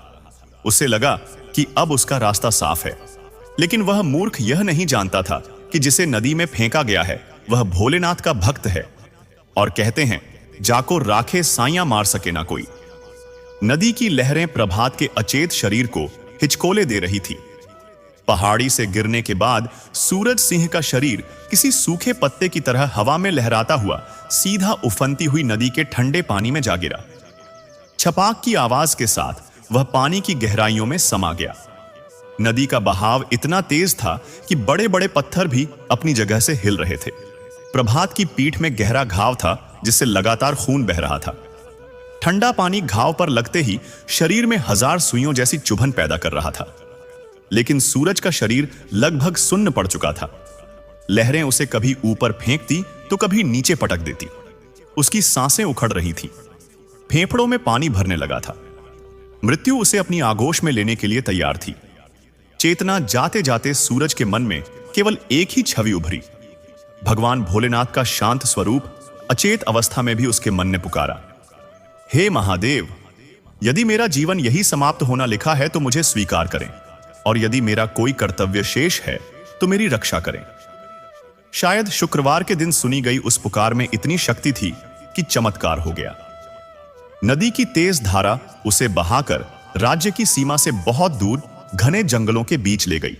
उसे लगा कि अब उसका रास्ता साफ है, लेकिन वह मूर्ख यह नहीं जानता था कि जिसे नदी में फेंका गया है वह भोलेनाथ का भक्त है, और कहते हैं, जाको राखे साइयां मार सके ना कोई। नदी की लहरें प्रभात के अचेत शरीर को हिचकोले दे रही थी। पहाड़ी से गिरने के बाद सूरज सिंह का शरीर किसी सूखे पत्ते की तरह हवा में लहराता हुआ सीधा उफनती हुई नदी के ठंडे पानी में जा गिरा। छपाक की आवाज के साथ वह पानी की गहराइयों में समा गया। नदी का बहाव इतना तेज था कि बड़े बड़े पत्थर भी अपनी जगह से हिल रहे थे। प्रभात की पीठ में गहरा घाव था जिससे लगातार खून बह रहा था। ठंडा पानी घाव पर लगते ही शरीर में 1000 सुइयों जैसी चुभन पैदा कर रहा था। लेकिन सूरज का शरीर लगभग सुन्न पड़ चुका था। लहरें उसे कभी ऊपर फेंकती तो कभी नीचे पटक देती। उसकी सांसें उखड़ रही थीं। फेफड़ों में पानी भरने लगा था। मृत्यु उसे अपनी आगोश में लेने के लिए तैयार थी। चेतना जाते जाते सूरज के मन में केवल एक ही छवि उभरी। भगवान भोलेनाथ का शांत स्वरूप अचेत अवस्था में भी उसके मन ने पुकारा, हे महादेव, यदि मेरा जीवन यही समाप्त होना लिखा है तो मुझे स्वीकार करें, और यदि मेरा कोई कर्तव्य शेष है तो मेरी रक्षा करें। शायद शुक्रवार के दिन सुनी गई उस पुकार में इतनी शक्ति थी कि चमत्कार हो गया। नदी की तेज धारा उसे बहाकर राज्य की सीमा से बहुत दूर घने जंगलों के बीच ले गई।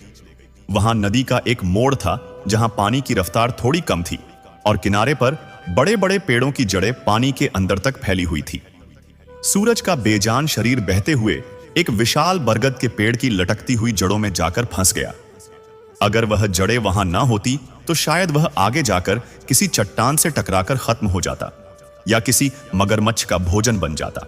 वहां नदी का एक मोड़ था जहां पानी की रफ्तार थोड़ी कम थी और किनारे पर बड़े बड़े पेड़ों की जड़ें पानी के अंदर तक फैली हुई थी। सूरज का बेजान शरीर बहते हुए एक विशाल बरगद के पेड़ की लटकती हुई जड़ों में जाकर फंस गया। अगर वह जड़ें वहां ना होती तो शायद वह आगे जाकर किसी चट्टान से टकराकर खत्म हो जाता या किसी मगरमच्छ का भोजन बन जाता।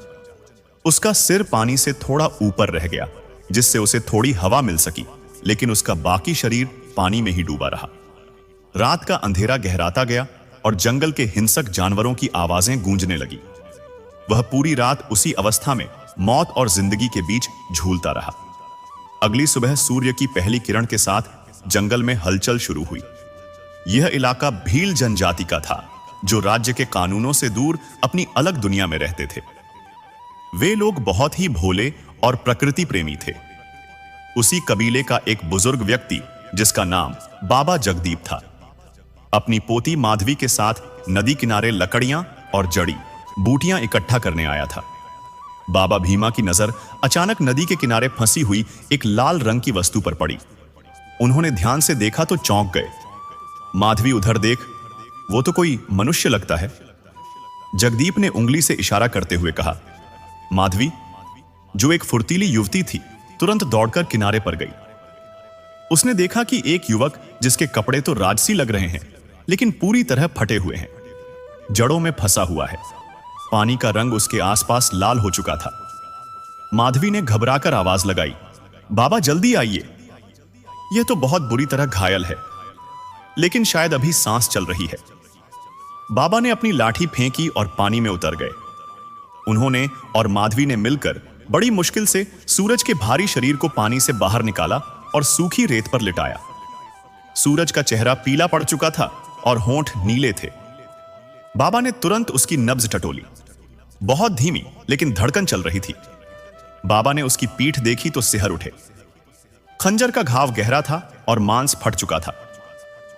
उसका सिर पानी से थोड़ा ऊपर रह गया जिससे उसे थोड़ी हवा मिल सकी, लेकिन उसका बाकी शरीर पानी में ही डूबा रहा। रात का अंधेरा गहराता गया और जंगल के हिंसक जानवरों की आवाजें गूंजने लगी। वह पूरी रात उसी अवस्था में मौत और जिंदगी के बीच झूलता रहा। अगली सुबह सूर्य की पहली किरण के साथ जंगल में हलचल शुरू हुई। यह इलाका भील जनजाति का था जो राज्य के कानूनों से दूर अपनी अलग दुनिया में रहते थे। वे लोग बहुत ही भोले और प्रकृति प्रेमी थे। उसी कबीले का एक बुजुर्ग व्यक्ति जिसका नाम बाबा जगदीप था, अपनी पोती माधवी के साथ नदी किनारे लकड़ियां और जड़ी बूटियां इकट्ठा करने आया था। बाबा भीमा की नजर अचानक नदी के किनारे फंसी हुई एक लाल रंग की वस्तु पर पड़ी। उन्होंने ध्यान से देखा तो चौंक गए। माधवी, उधर देख, वो तो कोई मनुष्य लगता है। जगदीप ने उंगली से इशारा करते हुए कहा। माधवी, जो एक फुर्तीली युवती थी, तुरंत दौड़कर किनारे पर गई। उसने देखा कि एक युवक जिसके कपड़े तो राजसी लग रहे हैं लेकिन पूरी तरह फटे हुए हैं, जड़ों में फंसा हुआ है। पानी का रंग उसके आसपास लाल हो चुका था। माधवी ने घबराकर आवाज लगाई, बाबा जल्दी आइए, यह तो बहुत बुरी तरह घायल है, लेकिन शायद अभी सांस चल रही है। बाबा ने अपनी लाठी फेंकी और पानी में उतर गए। उन्होंने और माधवी ने मिलकर बड़ी मुश्किल से सूरज के भारी शरीर को पानी से बाहर निकाला और सूखी रेत पर लिटाया। सूरज का चेहरा पीला पड़ चुका था और होंठ नीले थे। बाबा ने तुरंत उसकी नब्ज टटोली। बहुत धीमी लेकिन धड़कन चल रही थी। बाबा ने उसकी पीठ देखी तो सिहर उठे। खंजर का घाव गहरा था और मांस फट चुका था।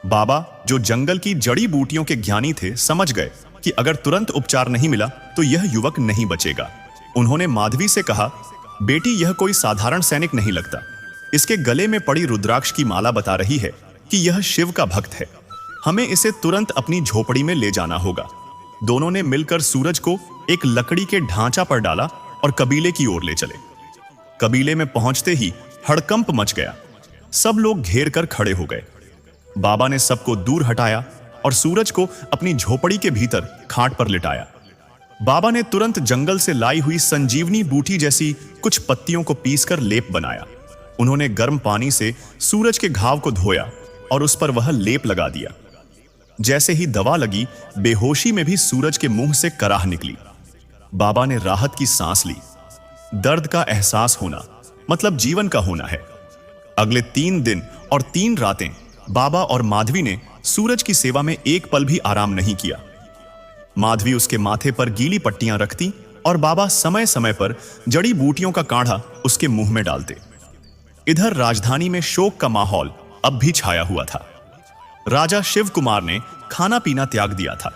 बाबा, जो जंगल की जड़ी बूटियों के ज्ञानी थे, समझ गए कि अगर तुरंत उपचार नहीं मिला तो यह युवक नहीं बचेगा। उन्होंने माधवी से कहा, बेटी, यह कोई साधारण सैनिक नहीं लगता। इसके गले में पड़ी रुद्राक्ष की माला बता रही है कि यह शिव का भक्त है। हमें इसे तुरंत अपनी झोपड़ी में ले जाना होगा। दोनों ने मिलकर सूरज को एक लकड़ी के ढांचा पर डाला और कबीले की ओर ले चले। कबीले में पहुंचते ही हड़कंप मच गया। सब लोग घेर कर खड़े हो गए। बाबा ने सबको दूर हटाया और सूरज को अपनी झोपड़ी के भीतर खाट पर लिटाया। बाबा ने तुरंत जंगल से लाई हुई संजीवनी बूटी जैसी कुछ पत्तियों को पीसकर लेप बनाया। उन्होंने गर्म पानी से सूरज के घाव को धोया और उस पर वह लेप लगा दिया। जैसे ही दवा लगी, बेहोशी में भी सूरज के मुंह से कराह निकली। बाबा ने राहत की सांस ली। दर्द का एहसास होना मतलब जीवन का होना है। अगले 3 दिन और 3 रातें बाबा और माधवी ने सूरज की सेवा में एक पल भी आराम नहीं किया। माधवी उसके माथे पर गीली पट्टियां रखती और बाबा समय समय पर जड़ी बूटियों का काढ़ा उसके मुंह में डालते। इधर राजधानी में शोक का माहौल अब भी छाया हुआ था। राजा शिव कुमार ने खाना पीना त्याग दिया था।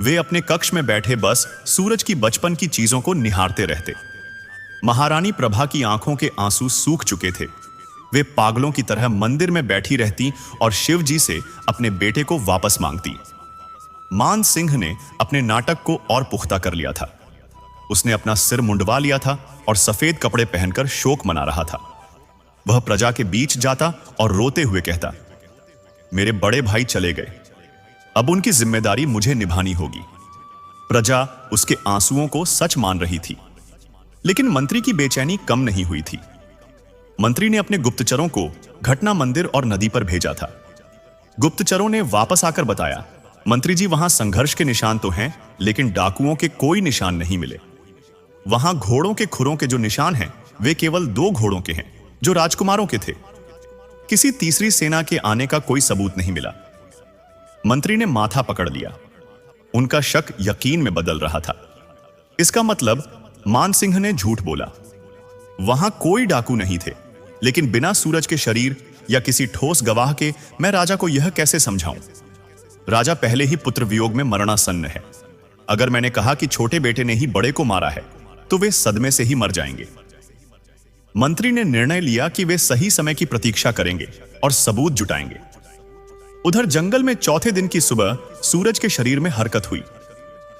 वे अपने कक्ष में बैठे बस सूरज की बचपन की चीजों को निहारते रहते। महारानी प्रभा की आंखों के आंसू सूख चुके थे। वे पागलों की तरह मंदिर में बैठी रहती और शिव जी से अपने बेटे को वापस मांगती। मान सिंह ने अपने नाटक को और पुख्ता कर लिया था। उसने अपना सिर मुंडवा लिया था और सफेद कपड़े पहनकर शोक मना रहा था। वह प्रजा के बीच जाता और रोते हुए कहता, मेरे बड़े भाई चले गए, अब उनकी जिम्मेदारी मुझे निभानी होगी। प्रजा उसके आंसुओं को सच मान रही थी, लेकिन मंत्री की बेचैनी कम नहीं हुई थी। मंत्री ने अपने गुप्तचरों को घटना मंदिर और नदी पर भेजा था। गुप्तचरों ने वापस आकर बताया, मंत्री जी, वहां संघर्ष के निशान तो हैं, लेकिन डाकुओं के कोई निशान नहीं मिले। वहां घोड़ों के खुरों के जो निशान हैं, वे केवल 2 घोड़ों के हैं जो राजकुमारों के थे। किसी तीसरी सेना के आने का कोई सबूत नहीं मिला। मंत्री ने माथा पकड़ लिया। उनका शक यकीन में बदल रहा था। इसका मतलब मानसिंह ने झूठ बोला। वहां कोई डाकू नहीं थे, लेकिन बिना सूरज के शरीर या किसी ठोस गवाह के मैं राजा को यह कैसे समझाऊं? राजा पहले ही पुत्र वियोग में मरणासन्न है। अगर मैंने कहा कि छोटे बेटे ने ही बड़े को मारा है, तो वे सदमे से ही मर जाएंगे। मंत्री ने निर्णय लिया कि वे सही समय की प्रतीक्षा करेंगे और सबूत जुटाएंगे। उधर जंगल में चौथे दिन की सुबह सूरज के शरीर में हरकत हुई।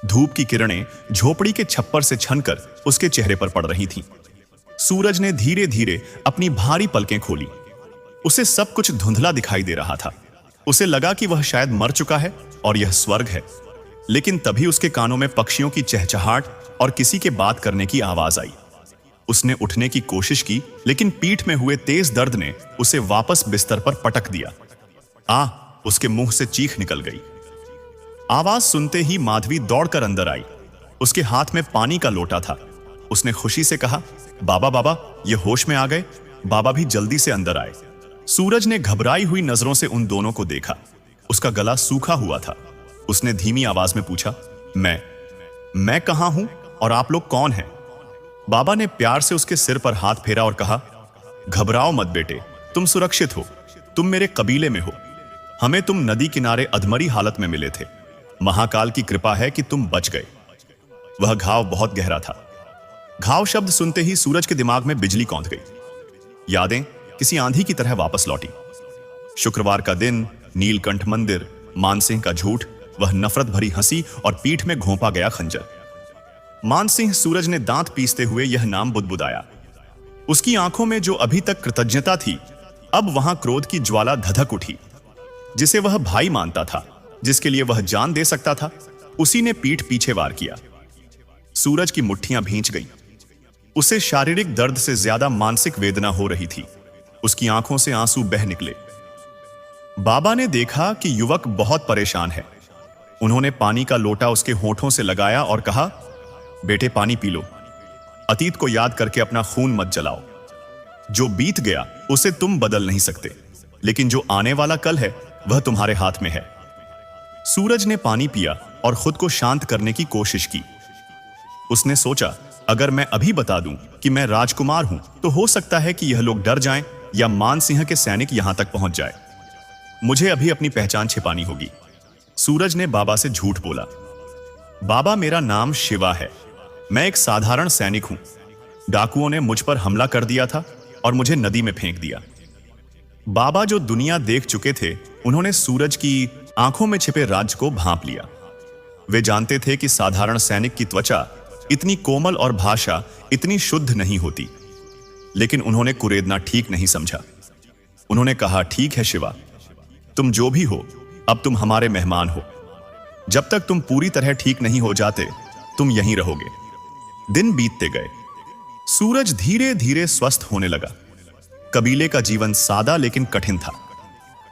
धूप की किरणें झोपड़ी के छप्पर से छनकर उसके चेहरे पर पड़ रही थीं। सूरज ने धीरे धीरे अपनी भारी पलकें खोली। उसे सब कुछ धुंधला दिखाई दे रहा था। उसे लगा कि वह शायद मर चुका है और यह स्वर्ग है। लेकिन तभी उसके कानों में पक्षियों की चहचहाट और किसी के बात करने की आवाज आई। उसने उठने की कोशिश की, लेकिन पीठ में हुए तेज दर्द ने उसे वापस बिस्तर पर पटक दिया। उसके मुंह से चीख निकल गई। आवाज सुनते ही माधवी दौड़कर अंदर आई। उसके हाथ में पानी का लोटा था। उसने खुशी से कहा, बाबा बाबा, ये होश में आ गए। बाबा भी जल्दी से अंदर आए। सूरज ने घबराई हुई नजरों से उन दोनों को देखा। उसका गला सूखा हुआ था। उसने धीमी आवाज में पूछा, मैं कहां हूं और आप लोग कौन हैं? बाबा ने प्यार से उसके सिर पर हाथ फेरा और कहा, घबराओ मत बेटे, तुम सुरक्षित हो। तुम मेरे कबीले में हो। हमें तुम नदी किनारे अधमरी हालत में मिले थे। महाकाल की कृपा है कि तुम बच गए। वह घाव बहुत गहरा था। घाव शब्द सुनते ही सूरज के दिमाग में बिजली कौंध गई। यादें किसी आंधी की तरह वापस लौटी। शुक्रवार का दिन, नीलकंठ मंदिर, मानसिंह का झूठ, वह नफरत भरी हंसी और पीठ में घोंपा गया खंजर। मानसिंह, सूरज ने दांत पीसते हुए यह नाम बुदबुदाया। उसकी आंखों में जो अभी तक कृतज्ञता थी, अब वहां क्रोध की ज्वाला धधक उठी। जिसे वह भाई मानता था, जिसके लिए वह जान दे सकता था, उसी ने पीठ पीछे वार किया। सूरज की मुट्ठियां भींच गईं। उसे शारीरिक दर्द से ज्यादा मानसिक वेदना हो रही थी। उसकी आंखों से आंसू बह निकले। बाबा ने देखा कि युवक बहुत परेशान है। उन्होंने पानी का लोटा उसके होठों से लगाया और कहा, बेटे, पानी पी लो। अतीत को याद करके अपना खून मत जलाओ। जो बीत गया उसे तुम बदल नहीं सकते, लेकिन जो आने वाला कल है वह तुम्हारे हाथ में है। सूरज ने पानी पिया और खुद को शांत करने की कोशिश की। उसने सोचा, अगर मैं अभी बता दूं कि मैं राजकुमार हूं, तो हो सकता है कि यह लोग डर जाएं या मानसिंह के सैनिक यहां तक पहुंच जाए। मुझे अभी अपनी पहचान छिपानी होगी। सूरज ने बाबा से झूठ बोला। बाबा, मेरा नाम शिवा है। मैं एक साधारण सैनिक हूं। डाकुओं ने मुझ पर हमला कर दिया था और मुझे नदी में फेंक दिया। बाबा जो दुनिया देख चुके थे, उन्होंने सूरज की आंखों में छिपे राज को भांप लिया। वे जानते थे कि साधारण सैनिक की त्वचा इतनी कोमल और भाषा इतनी शुद्ध नहीं होती। लेकिन उन्होंने कुरेदना ठीक नहीं समझा। उन्होंने कहा, ठीक है शिवा, तुम जो भी हो, अब तुम हमारे मेहमान हो। जब तक तुम पूरी तरह ठीक नहीं हो जाते, तुम यहीं रहोगे। दिन बीतते गए। सूरज धीरे धीरे स्वस्थ होने लगा। कबीले का जीवन सादा लेकिन कठिन था।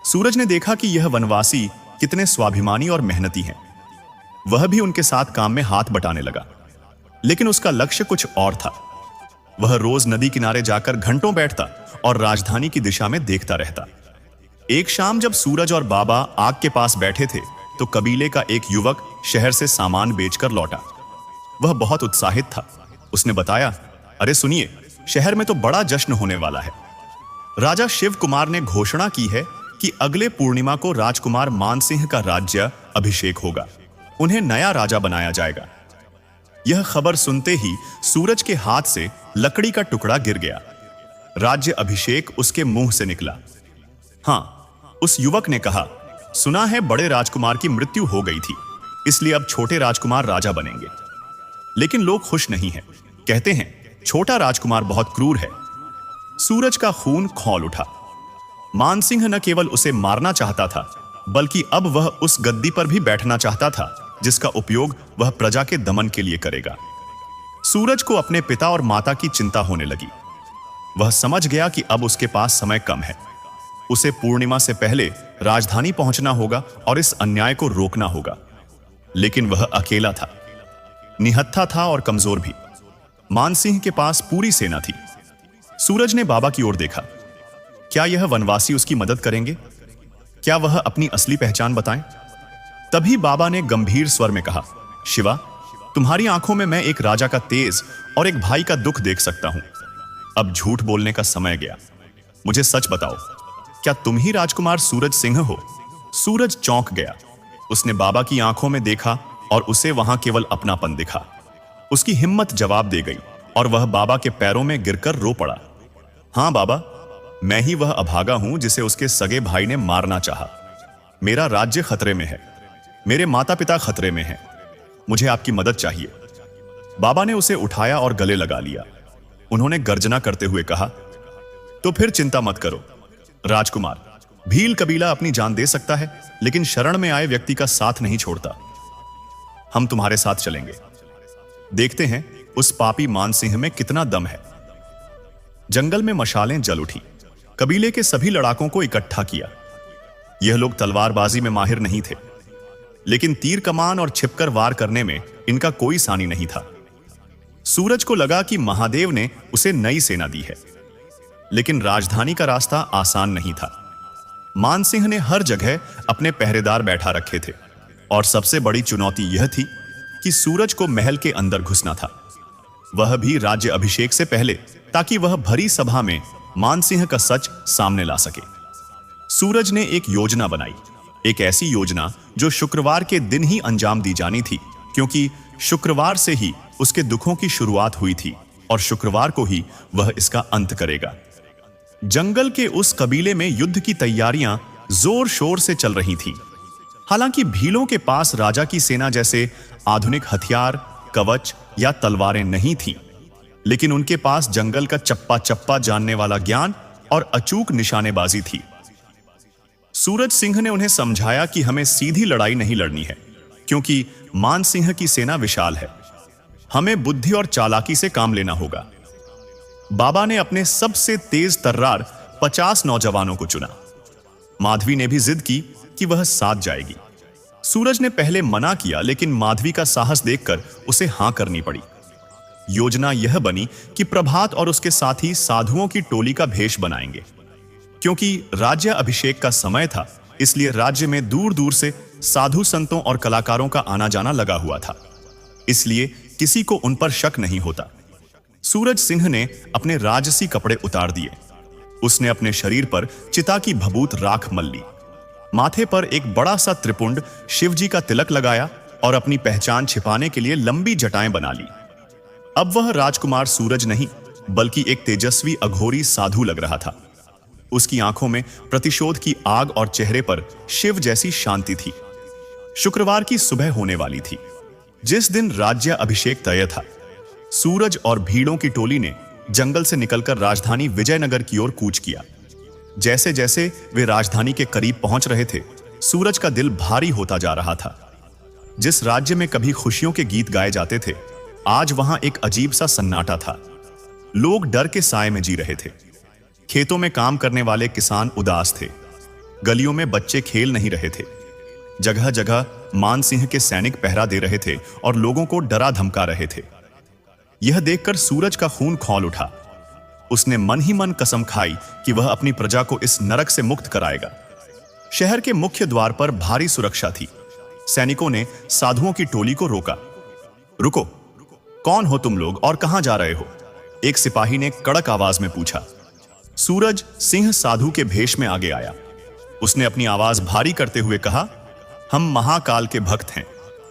सूरज ने देखा कि यह वनवासी कितने स्वाभिमानी और मेहनती हैं। वह भी उनके साथ काम में हाथ बटाने लगा। लेकिन उसका लक्ष्य कुछ और था। वह रोज नदी किनारे जाकर घंटों बैठता और राजधानी की दिशा में देखता रहता। एक शाम जब सूरज और बाबा आग के पास बैठे थे, तो कबीले का एक युवक शहर से सामान बेचकर लौटा। वह बहुत उत्साहित था। उसने बताया, अरे सुनिए, शहर में तो बड़ा जश्न होने वाला है। राजा शिव कुमार ने घोषणा की है कि अगले पूर्णिमा को राजकुमार मानसिंह का राज्य अभिषेक होगा। उन्हें नया राजा बनाया जाएगा। यह खबर सुनते ही सूरज के हाथ से लकड़ी का टुकड़ा गिर गया। राज्य अभिषेक उसके मुंह से निकला। हां, उस युवक ने कहा, सुना है बड़े राजकुमार की मृत्यु हो गई थी, इसलिए अब छोटे राजकुमार राजा बनेंगे। लेकिन लोग खुश नहीं हैं। कहते हैं छोटा राजकुमार बहुत क्रूर है। सूरज का खून खौल उठा। मानसिंह न केवल उसे मारना चाहता था, बल्कि अब वह उस गद्दी पर भी बैठना चाहता था जिसका उपयोग वह प्रजा के दमन के लिए करेगा। सूरज को अपने पिता और माता की चिंता होने लगी। वह समझ गया कि अब उसके पास समय कम है। उसे पूर्णिमा से पहले राजधानी पहुंचना होगा और इस अन्याय को रोकना होगा। लेकिन वह अकेला था, निहत्था था और कमजोर भी। मानसिंह के पास पूरी सेना थी। सूरज ने बाबा की ओर देखा। क्या यह वनवासी उसकी मदद करेंगे? क्या वह अपनी असली पहचान बताएं? तभी बाबा ने गंभीर स्वर में कहा, शिवा, तुम्हारी आंखों में मैं एक राजा का तेज और एक भाई का दुख देख सकता हूं। अब झूठ बोलने का समय गया। मुझे सच बताओ, क्या तुम ही राजकुमार सूरज सिंह हो? सूरज चौंक गया। उसने बाबा की आंखों में देखा और उसे वहां केवल अपनापन दिखा। उसकी हिम्मत जवाब दे गई और वह बाबा के पैरों में गिरकर रो पड़ा। हां बाबा, मैं ही वह अभागा हूं जिसे उसके सगे भाई ने मारना चाहा। मेरा राज्य खतरे में है, मेरे माता पिता खतरे में हैं। मुझे आपकी मदद चाहिए। बाबा ने उसे उठाया और गले लगा लिया। उन्होंने गर्जना करते हुए कहा, तो फिर चिंता मत करो राजकुमार। भील कबीला अपनी जान दे सकता है, लेकिन शरण में आए व्यक्ति का साथ नहीं छोड़ता। हम तुम्हारे साथ चलेंगे। देखते हैं उस पापी मानसिंह में कितना दम है। जंगल में मशालें जल उठी। कबीले के सभी लड़ाकों को इकट्ठा किया। यह लोग तलवारबाजी में माहिर नहीं थे, लेकिन तीर कमान और छिपकर वार करने में इनका कोई सानी नहीं था। सूरज को लगा कि महादेव ने उसे नई सेना दी है, लेकिन राजधानी का रास्ता आसान नहीं था। मानसिंह ने हर जगह अपने पहरेदार बैठा रखे थे और सबसे बड़ी चुनौती यह थी कि सूरज को महल के अंदर घुसना था, वह भी राज्य अभिषेक से पहले, ताकि वह भरी सभा में मानसिंह का सच सामने ला सके। सूरज ने एक योजना बनाई, एक ऐसी योजना जो शुक्रवार के दिन ही अंजाम दी जानी थी, क्योंकि शुक्रवार से ही उसके दुखों की शुरुआत हुई थी और शुक्रवार को ही वह इसका अंत करेगा। जंगल के उस कबीले में युद्ध की तैयारियां जोर शोर से चल रही थीं। हालांकि भीलों के पास राजा की सेना जैसे आधुनिक हथियार, कवच या तलवारें नहीं थीं, लेकिन उनके पास जंगल का चप्पा चप्पा जानने वाला ज्ञान और अचूक निशानेबाजी थी। सूरज सिंह ने उन्हें समझाया कि हमें सीधी लड़ाई नहीं लड़नी है, क्योंकि मानसिंह की सेना विशाल है। हमें बुद्धि और चालाकी से काम लेना होगा। बाबा ने अपने सबसे तेज तर्रार 50 नौजवानों को चुना। माधवी ने भी जिद की कि वह साथ जाएगी। सूरज ने पहले मना किया, लेकिन माधवी का साहस देखकर उसे हां करनी पड़ी। योजना यह बनी कि प्रभात और उसके साथी साधुओं की टोली का भेष बनाएंगे। क्योंकि राज्य अभिषेक का समय था, इसलिए राज्य में दूर दूर से साधु संतों और कलाकारों का आना जाना लगा हुआ था, इसलिए किसी को उन पर शक नहीं होता। सूरज सिंह ने अपने राजसी कपड़े उतार दिए। उसने अपने शरीर पर चिता की भभूत राख मल ली, माथे पर एक बड़ा सा त्रिपुंड शिवजी का तिलक लगाया और अपनी पहचान छिपाने के लिए लंबी जटाएं बना ली। अब वह राजकुमार सूरज नहीं, बल्कि एक तेजस्वी अघोरी साधु लग रहा था। उसकी आंखों में प्रतिशोध की आग और चेहरे पर शिव जैसी शांति थी। शुक्रवार की सुबह होने वाली थी, जिस दिन राज्य अभिषेक तय था। सूरज और भीड़ों की टोली ने जंगल से निकलकर राजधानी विजयनगर की ओर कूच किया। जैसे जैसे वे राजधानी के करीब पहुंच रहे थे, सूरज का दिल भारी होता जा रहा था। जिस राज्य में कभी खुशियों के गीत गाए जाते थे, आज वहां एक अजीब सा सन्नाटा था। लोग डर के साए में जी रहे थे। खेतों में काम करने वाले किसान उदास थे। गलियों में बच्चे खेल नहीं रहे थे। जगह जगह मानसिंह के सैनिक पहरा दे रहे थे और लोगों को डरा धमका रहे थे। यह देखकर सूरज का खून खौल उठा। उसने मन ही मन कसम खाई कि वह अपनी प्रजा को इस नरक से मुक्त कराएगा। शहर के मुख्य द्वार पर भारी सुरक्षा थी। सैनिकों ने साधुओं की टोली को रोका। रुको, कौन हो तुम लोग और कहां जा रहे हो? एक सिपाही ने कड़क आवाज में पूछा। सूरज सिंह साधु के भेष में आगे आया। उसने अपनी आवाज भारी करते हुए कहा, हम महाकाल के भक्त हैं,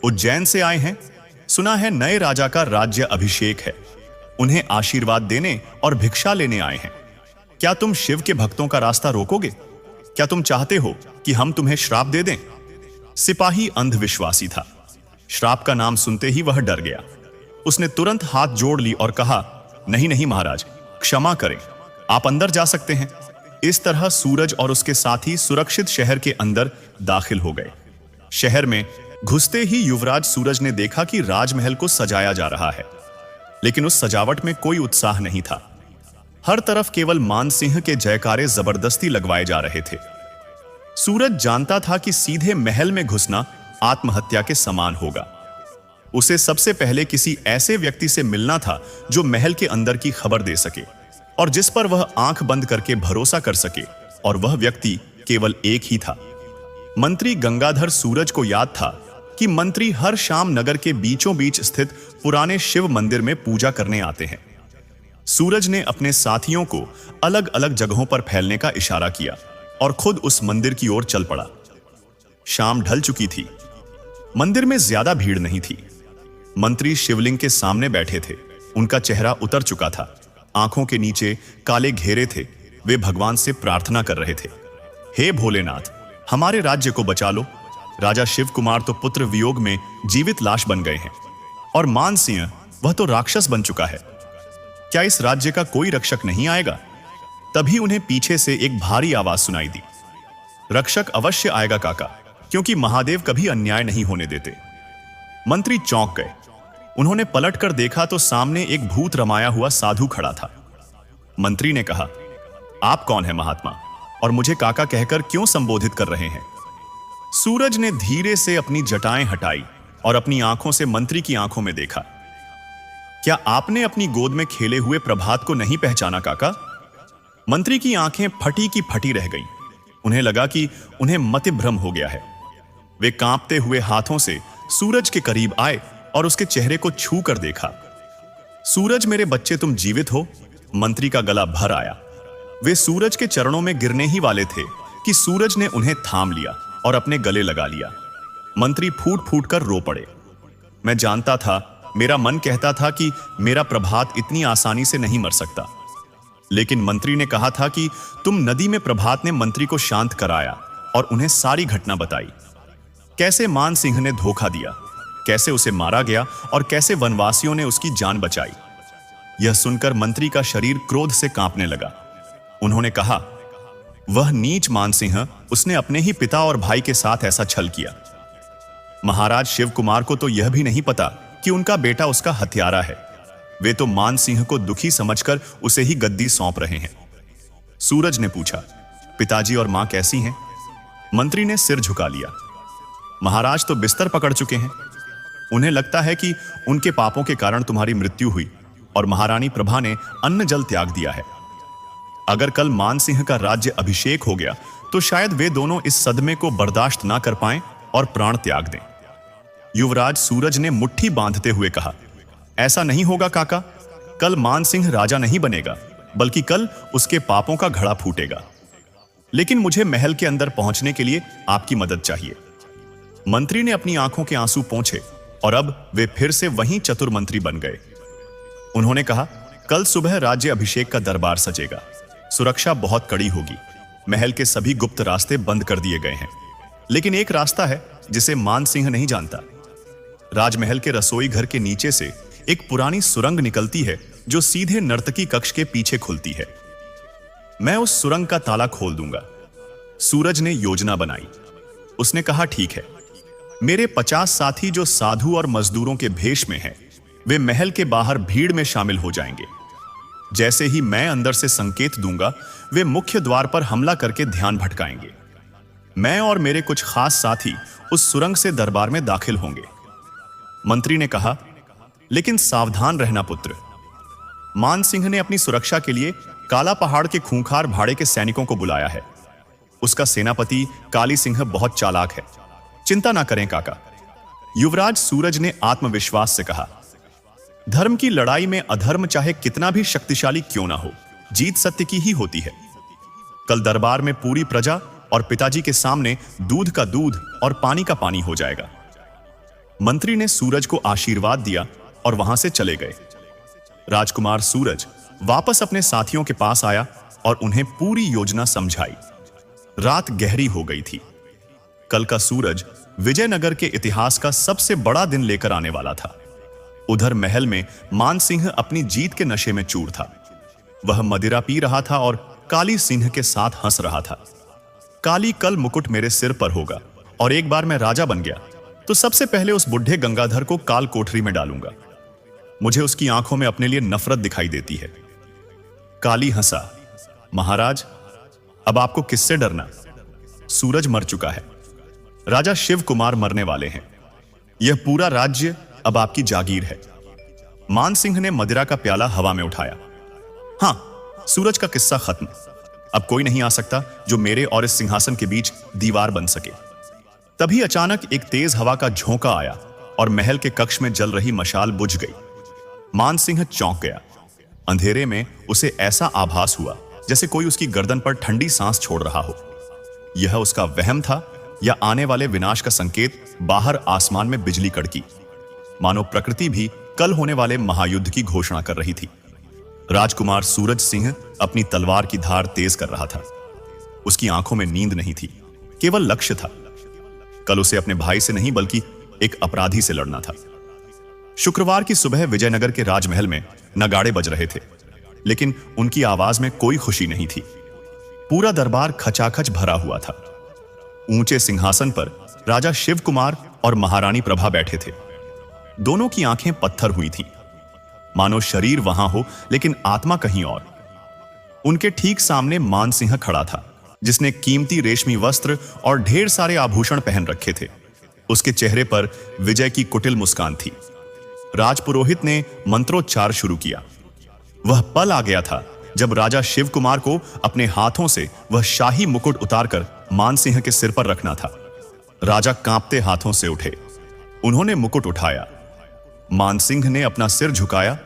उज्जैन से आए हैं। सुना है नए राजा का राज्य अभिषेक है, उन्हें आशीर्वाद देने और भिक्षा लेने आए हैं। क्या तुम शिव के भक्तों का रास्ता रोकोगे? क्या तुम चाहते हो कि हम तुम्हें श्राप दे दें? सिपाही अंधविश्वासी था। श्राप का नाम सुनते ही वह डर गया। उसने तुरंत हाथ जोड़ ली और कहा, नहीं नहीं महाराज, क्षमा करें, आप अंदर जा सकते हैं। इस तरह सूरज और उसके साथी सुरक्षित शहर के अंदर दाखिल हो गए। शहर में घुसते ही युवराज सूरज ने देखा कि राजमहल को सजाया जा रहा है, लेकिन उस सजावट में कोई उत्साह नहीं था। हर तरफ केवल मानसिंह के जयकारे जबरदस्ती लगवाए जा रहे थे। सूरज जानता था कि सीधे महल में घुसना आत्महत्या के समान होगा। उसे सबसे पहले किसी ऐसे व्यक्ति से मिलना था जो महल के अंदर की खबर दे सके और जिस पर वह आंख बंद करके भरोसा कर सके, और वह व्यक्ति केवल एक ही था। मंत्री गंगाधर सूरज को याद था कि मंत्री हर शाम नगर के बीचों बीच स्थित पुराने शिव मंदिर में पूजा करने आते हैं। सूरज ने अपने साथियों को अलग अलग जगहों पर फैलने का इशारा किया और खुद उस मंदिर की ओर चल पड़ा। शाम ढल चुकी थी। मंदिर में ज्यादा भीड़ नहीं थी। मंत्री शिवलिंग के सामने बैठे थे। उनका चेहरा उतर चुका था, आंखों के नीचे काले घेरे थे। वे भगवान से प्रार्थना कर रहे थे, हे भोलेनाथ, हमारे राज्य को बचा लो। राजा शिव कुमार तो पुत्र वियोग में जीवित लाश बन गए हैं, और मानसिंह, वह तो राक्षस बन चुका है। क्या इस राज्य का कोई रक्षक नहीं आएगा? तभी उन्हें पीछे से एक भारी आवाज सुनाई दी, रक्षक अवश्य आएगा काका, क्योंकि महादेव कभी अन्याय नहीं होने देते। मंत्री चौंक गए। उन्होंने पलट कर देखा तो सामने एक भूत रमाया हुआ साधु खड़ा था। मंत्री ने कहा, आप कौन है महात्मा, और मुझे काका कहकर क्यों संबोधित कर रहे हैं? सूरज ने धीरे से अपनी जटाएं हटाई और अपनी आंखों से मंत्री की आंखों में देखा। क्या आपने अपनी गोद में खेले हुए प्रभात को नहीं पहचाना काका? मंत्री की आंखें फटी की फटी रह गईं। उन्हें लगा कि उन्हें मतिभ्रम हो गया है। वे कांपते हुए हाथों से सूरज के करीब आए और उसके चेहरे को छू कर देखा। सूरज, मेरे बच्चे, तुम जीवित हो? मंत्री का गला भर आया। वे सूरज के चरणों में गिरने ही वाले थे कि सूरज ने उन्हें थाम लिया और अपने गले लगा लिया। मंत्री फूट फूट कर रो पड़े। मैं जानता था, मेरा मन कहता था कि मेरा प्रभात इतनी आसानी से नहीं मर सकता। लेकिन मंत्री ने कहा था कि तुम नदी में प्रभात ने मंत्री को शांत कराया और उन्हें सारी घटना बताई। कैसे मानसिंह ने धोखा दिया, कैसे उसे मारा गया और कैसे वनवासियों ने उसकी जान बचाई। यह सुनकर मंत्री का शरीर क्रोध से कांपने लगा। उन्होंने कहा, वह नीच मानसिंह, उसने अपने ही पिता और भाई के साथ ऐसा छल किया। महाराज शिव कुमार को तो यह भी नहीं पता कि उनका बेटा उसका हत्यारा है। वे तो मानसिंह को दुखी समझकर उसे ही गद्दी सौंप रहे हैं। सूरज ने पूछा, पिताजी और मां कैसी हैं? मंत्री ने सिर झुका लिया। महाराज तो बिस्तर पकड़ चुके हैं। उन्हें लगता है कि उनके पापों के कारण तुम्हारी मृत्यु हुई और महारानी प्रभा ने अन्न जल त्याग दिया है। अगर कल मानसिंह का राज्य अभिषेक हो गया तो शायद वे दोनों इस सदमे को बर्दाश्त ना कर पाएं और प्राण त्याग दें। युवराज सूरज ने मुट्ठी बांधते हुए कहा, ऐसा नहीं होगा काका। कल मानसिंह राजा नहीं बनेगा, बल्कि कल उसके पापों का घड़ा फूटेगा। लेकिन मुझे महल के अंदर पहुंचने के लिए आपकी मदद चाहिए। मंत्री ने अपनी आंखों के आंसू पोंछे और अब वे फिर से वहीं चतुर मंत्री बन गए। उन्होंने कहा, कल सुबह राज्य अभिषेक का दरबार सजेगा। सुरक्षा बहुत कड़ी होगी। महल के सभी गुप्त रास्ते बंद कर दिए गए हैं, लेकिन एक रास्ता है जिसे मानसिंह नहीं जानता। राजमहल के रसोई घर के नीचे से एक पुरानी सुरंग निकलती है जो सीधे नर्तकी कक्ष के पीछे खुलती है। मैं उस सुरंग का ताला खोल दूंगा। सूरज ने योजना बनाई। उसने कहा, ठीक है। मेरे 50 साथी जो साधु और मजदूरों के भेष में हैं, वे महल के बाहर भीड़ में शामिल हो जाएंगे। जैसे ही मैं अंदर से संकेत दूंगा, वे मुख्य द्वार पर हमला करके ध्यान भटकाएंगे। मैं और मेरे कुछ खास साथी उस सुरंग से दरबार में दाखिल होंगे। मंत्री ने कहा, लेकिन सावधान रहना पुत्र। मानसिंह ने अपनी सुरक्षा के लिए काला पहाड़ के खूंखार भाड़े के सैनिकों को बुलाया है। उसका सेनापति काली सिंह बहुत चालाक है। चिंता ना करें काका। युवराज सूरज ने आत्मविश्वास से कहा, धर्म की लड़ाई में अधर्म चाहे कितना भी शक्तिशाली क्यों ना हो, जीत सत्य की ही होती है। कल दरबार में पूरी प्रजा और पिताजी के सामने दूध का दूध और पानी का पानी हो जाएगा। मंत्री ने सूरज को आशीर्वाद दिया और वहां से चले गए। राजकुमार सूरज वापस अपने साथियों के पास आया और उन्हें पूरी योजना समझाई। रात गहरी हो गई थी। कल का सूरज विजयनगर के इतिहास का सबसे बड़ा दिन लेकर आने वाला था। उधर महल में मानसिंह अपनी जीत के नशे में चूर था। वह मदिरा पी रहा था और काली सिंह के साथ हंस रहा था। काली, कल मुकुट मेरे सिर पर होगा और एक बार मैं राजा बन गया तो सबसे पहले उस बुढ़े गंगाधर को काल कोठरी में डालूंगा। मुझे उसकी आंखों में अपने लिए नफरत दिखाई देती है। काली हंसा। महाराज, अब आपको किससे डरना? सूरज मर चुका है। राजा शिव कुमार मरने वाले हैं। यह पूरा राज्य अब आपकी जागीर है। मान सिंह ने मदिरा का प्याला हवा में उठाया। हां, सूरज का किस्सा खत्म। अब कोई नहीं आ सकता जो मेरे और इस सिंहासन के बीच दीवार बन सके। तभी अचानक एक तेज हवा का झोंका आया और महल के कक्ष में जल रही मशाल बुझ गई। मान सिंह चौंक गया। अंधेरे में उसे ऐसा आभास हुआ जैसे कोई उसकी गर्दन पर ठंडी सांस छोड़ रहा हो। यह उसका वहम था या आने वाले विनाश का संकेत? बाहर आसमान में बिजली कड़की, मानो प्रकृति भी कल होने वाले महायुद्ध की घोषणा कर रही थी। राजकुमार सूरज सिंह अपनी तलवार की धार तेज कर रहा था। उसकी आंखों में नींद नहीं थी, केवल लक्ष्य था। कल उसे अपने भाई से नहीं बल्कि एक अपराधी से लड़ना था। शुक्रवार की सुबह विजयनगर के राजमहल में नगाड़े बज रहे थे, लेकिन उनकी आवाज में कोई खुशी नहीं थी। पूरा दरबार खचाखच भरा हुआ था। ऊंचे सिंहासन पर राजा शिव कुमार और महारानी प्रभा बैठे थे। दोनों की आंखें पत्थर हुई थीं, मानो शरीर वहां हो लेकिन आत्मा कहीं और। उनके ठीक सामने मान सिंह खड़ा था, जिसने कीमती रेशमी वस्त्र और ढेर सारे आभूषण पहन रखे थे। उसके चेहरे पर विजय की कुटिल मुस्कान थी। राजपुरोहित ने मंत्रोच्चार शुरू किया। वह पल आ गया था जब राजा शिव कुमार को अपने हाथों से वह शाही मुकुट उतारकर मान सिंह के सिर पर रखना था। राजा कांपते हाथों से उठे। उन्होंने मुकुट उठाया। मान सिंह ने अपना सिर झुकाया।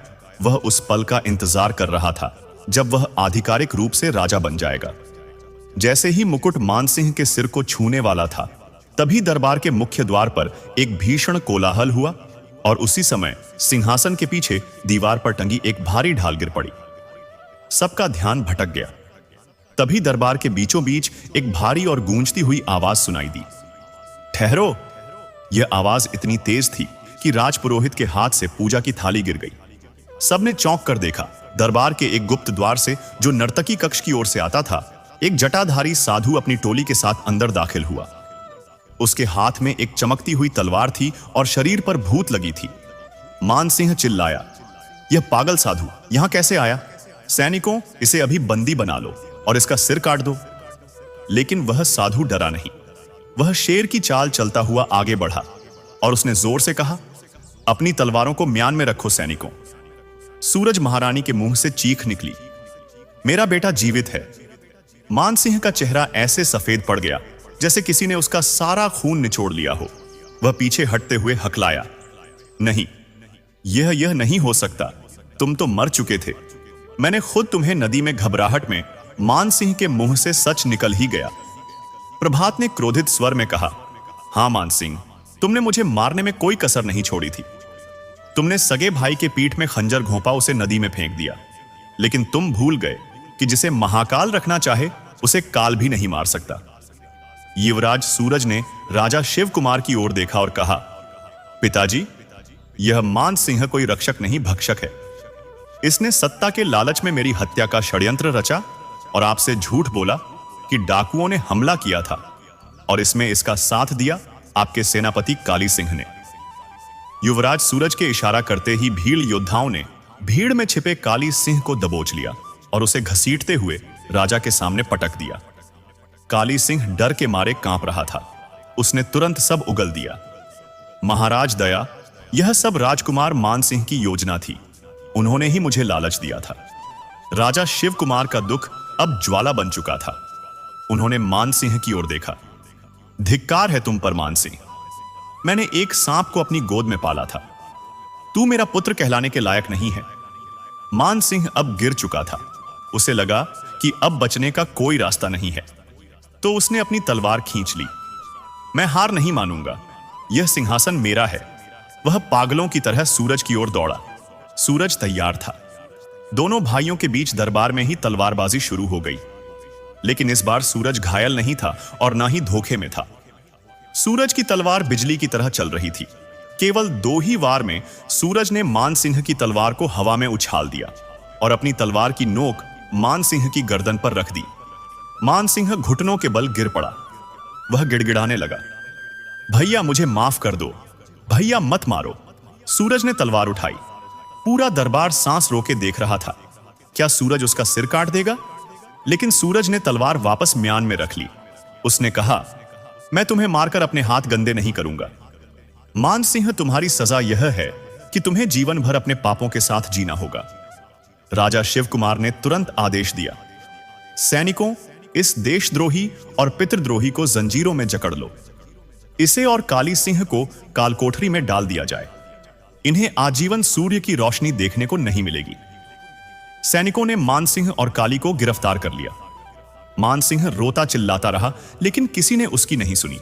वह उस पल का इंतजार कर रहा था जब वह आधिकारिक रूप से राजा बन जाएगा। जैसे ही मुकुट मान सिंह के सिर को छूने वाला था, तभी दरबार के मुख्य द्वार पर एक भीषण कोलाहल हुआ और उसी समय सिंहासन के पीछे दीवार पर टंगी एक भारी ढाल गिर पड़ी। सबका ध्यान भटक गया। तभी दरबार के बीचों बीच एक भारी और गूंजती हुई आवाज सुनाई दी। ठहरो! यह आवाज इतनी तेज थी कि राजपुरोहित के हाथ से पूजा की थाली गिर गई। सबने चौंक कर देखा। दरबार के एक गुप्त द्वार से, जो नर्तकी कक्ष की ओर से आता था, एक जटाधारी साधु अपनी टोली के साथ अंदर दाखिल हुआ। उसके हाथ में एक चमकती हुई तलवार थी और शरीर पर भूत लगी थी। मान सिंह चिल्लाया, यह पागल साधु यहां कैसे आया? सैनिकों, इसे अभी बंदी बना लो और इसका सिर काट दो। लेकिन वह साधु डरा नहीं। वह शेर की चाल चलता हुआ आगे बढ़ा और उसने जोर से कहा, अपनी तलवारों को म्यान में रखो सैनिकों। सूरज महारानी के मुंह से चीख निकली, मेरा बेटा जीवित है। मान सिंह का चेहरा ऐसे सफेद पड़ गया जैसे किसी ने उसका सारा खून निचोड़ लिया हो। वह पीछे हटते हुए हकलाया, नहीं, यह नहीं हो सकता। तुम तो मर चुके थे। मैंने खुद तुम्हें नदी में घबराहट में। मान सिंह के मुंह से सच निकल ही गया। प्रभात ने क्रोधित स्वर में कहा, हां मान सिंह, तुमने मुझे मारने में कोई कसर नहीं छोड़ी थी। तुमने सगे भाई के पीठ में खंजर घोंपा, उसे नदी में फेंक दिया। लेकिन तुम भूल गए कि जिसे महाकाल रखना चाहे उसे काल भी नहीं मार सकता। युवराज सूरज ने राजा शिव कुमार की ओर देखा और कहा, पिताजी, यह मान सिंह कोई रक्षक नहीं, भक्षक है। इसने सत्ता के लालच में मेरी हत्या का षड्यंत्र रचा और आपसे झूठ बोला कि डाकुओं ने हमला किया था, और इसमें इसका साथ दिया आपके सेनापति काली सिंह ने। युवराज सूरज के इशारा करते ही भीड़ योद्धाओं ने भीड़ में छिपे काली सिंह को दबोच लिया और उसे घसीटते हुए राजा के सामने पटक दिया। काली सिंह डर के मारे कांप रहा था। उसने तुरंत सब उगल दिया। महाराज दया, यह सब राजकुमार मान सिंह की योजना थी। उन्होंने ही मुझे लालच दिया था। राजा शिव कुमार का दुख अब ज्वाला बन चुका था। उन्होंने मान सिंह की ओर देखा। धिक्कार है तुम पर मान सिंह। मैंने एक सांप को अपनी गोद में पाला था। तू मेरा पुत्र कहलाने के लायक नहीं है। मान सिंह अब गिर चुका था। उसे लगा कि अब बचने का कोई रास्ता नहीं है, तो उसने अपनी तलवार खींच ली। मैं हार नहीं मानूंगा, यह सिंहासन मेरा है। वह पागलों की तरह सूरज की ओर दौड़ा। सूरज तैयार था। दोनों भाइयों के बीच दरबार में ही तलवारबाजी शुरू हो गई। लेकिन इस बार सूरज घायल नहीं था और ना ही धोखे में था। सूरज की तलवार बिजली की तरह चल रही थी। केवल 2 ही वार में सूरज ने मान सिंह की तलवार को हवा में उछाल दिया और अपनी तलवार की नोक मान सिंह की गर्दन पर रख दी। मान सिंह घुटनों के बल गिर पड़ा। वह गिड़गिड़ाने लगा, भैया मुझे माफ कर दो, भैया मत मारो। सूरज ने तलवार उठाई। पूरा दरबार सांस रोके देख रहा था। क्या सूरज उसका सिर काट देगा? लेकिन सूरज ने तलवार वापस म्यान में रख ली। उसने कहा, मैं तुम्हें मारकर अपने हाथ गंदे नहीं करूंगा। मान सिंह, तुम्हारी सजा यह है कि तुम्हें जीवन भर अपने पापों के साथ जीना होगा। राजा शिव कुमार ने तुरंत आदेश दिया, सैनिकों, इस देशद्रोही और पितृद्रोही को जंजीरों में जकड़ लो। इसे और काली सिंह को कालकोठरी में डाल दिया जाए। इन्हें आजीवन सूर्य की रोशनी देखने को नहीं मिलेगी। सैनिकों ने मान सिंह और काली को गिरफ्तार कर लिया। मान सिंह रोता चिल्लाता रहा, लेकिन किसी ने उसकी नहीं सुनी।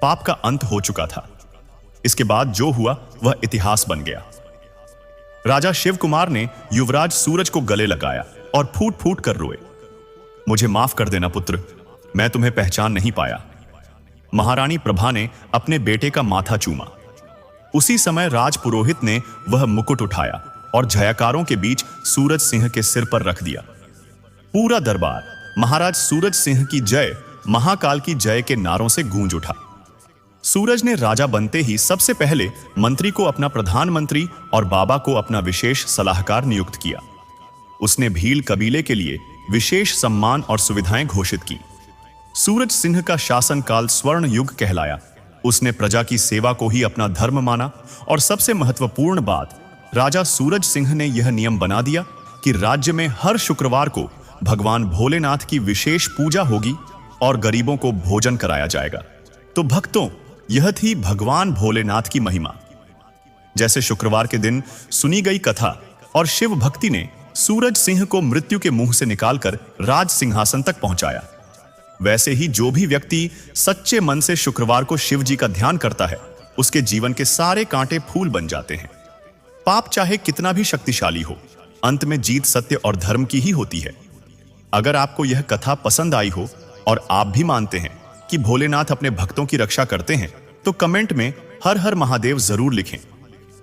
पाप का अंत हो चुका था। इसके बाद जो हुआ वह इतिहास बन गया। राजा शिव कुमार ने युवराज सूरज को गले लगाया और फूट फूट कर रोए, मुझे माफ कर देना पुत्र, मैं तुम्हें पहचान नहीं पाया। महारानी प्रभा ने अपने बेटे का माथा चूमा। उसी समय राज पुरोहित ने वह मुकुट उठाया और जयकारों के बीच सूरज सिंह के सिर पर रख दिया। पूरा दरबार महाराज सूरज सिंह की जय, महाकाल की जय के नारों से गूंज उठा। सूरज ने राजा बनते ही सबसे पहले मंत्री को अपना प्रधानमंत्री और बाबा को अपना विशेष सलाहकार नियुक्त किया। उसने भील कबीले के लिए विशेष सम्मान और सुविधाएं घोषित की। सूरज सिंह का शासनकाल स्वर्ण युग कहलाया। उसने प्रजा की सेवा को ही अपना धर्म माना और सबसे महत्वपूर्ण बात, राजा सूरज सिंह ने यह नियम बना दिया कि राज्य में हर शुक्रवार को भगवान भोलेनाथ की विशेष पूजा होगी और गरीबों को भोजन कराया जाएगा। तो भक्तों, यह थी भगवान भोलेनाथ की महिमा। जैसे शुक्रवार के दिन सुनी गई कथा और शिव भक्ति ने सूरज सिंह को मृत्यु के मुंह से निकालकर राज सिंहासन तक पहुंचाया, वैसे ही जो भी व्यक्ति सच्चे मन से शुक्रवार को शिव जी का ध्यान करता है, उसके जीवन के सारे कांटे फूल बन जाते हैं। पाप चाहे कितना भी शक्तिशाली हो, अंत में जीत सत्य और धर्म की ही होती है। अगर आपको यह कथा पसंद आई हो और आप भी मानते हैं कि भोलेनाथ अपने भक्तों की रक्षा करते हैं, तो कमेंट में हर हर महादेव जरूर लिखें।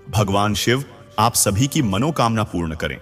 भगवान शिव आप सभी की मनोकामना पूर्ण करें।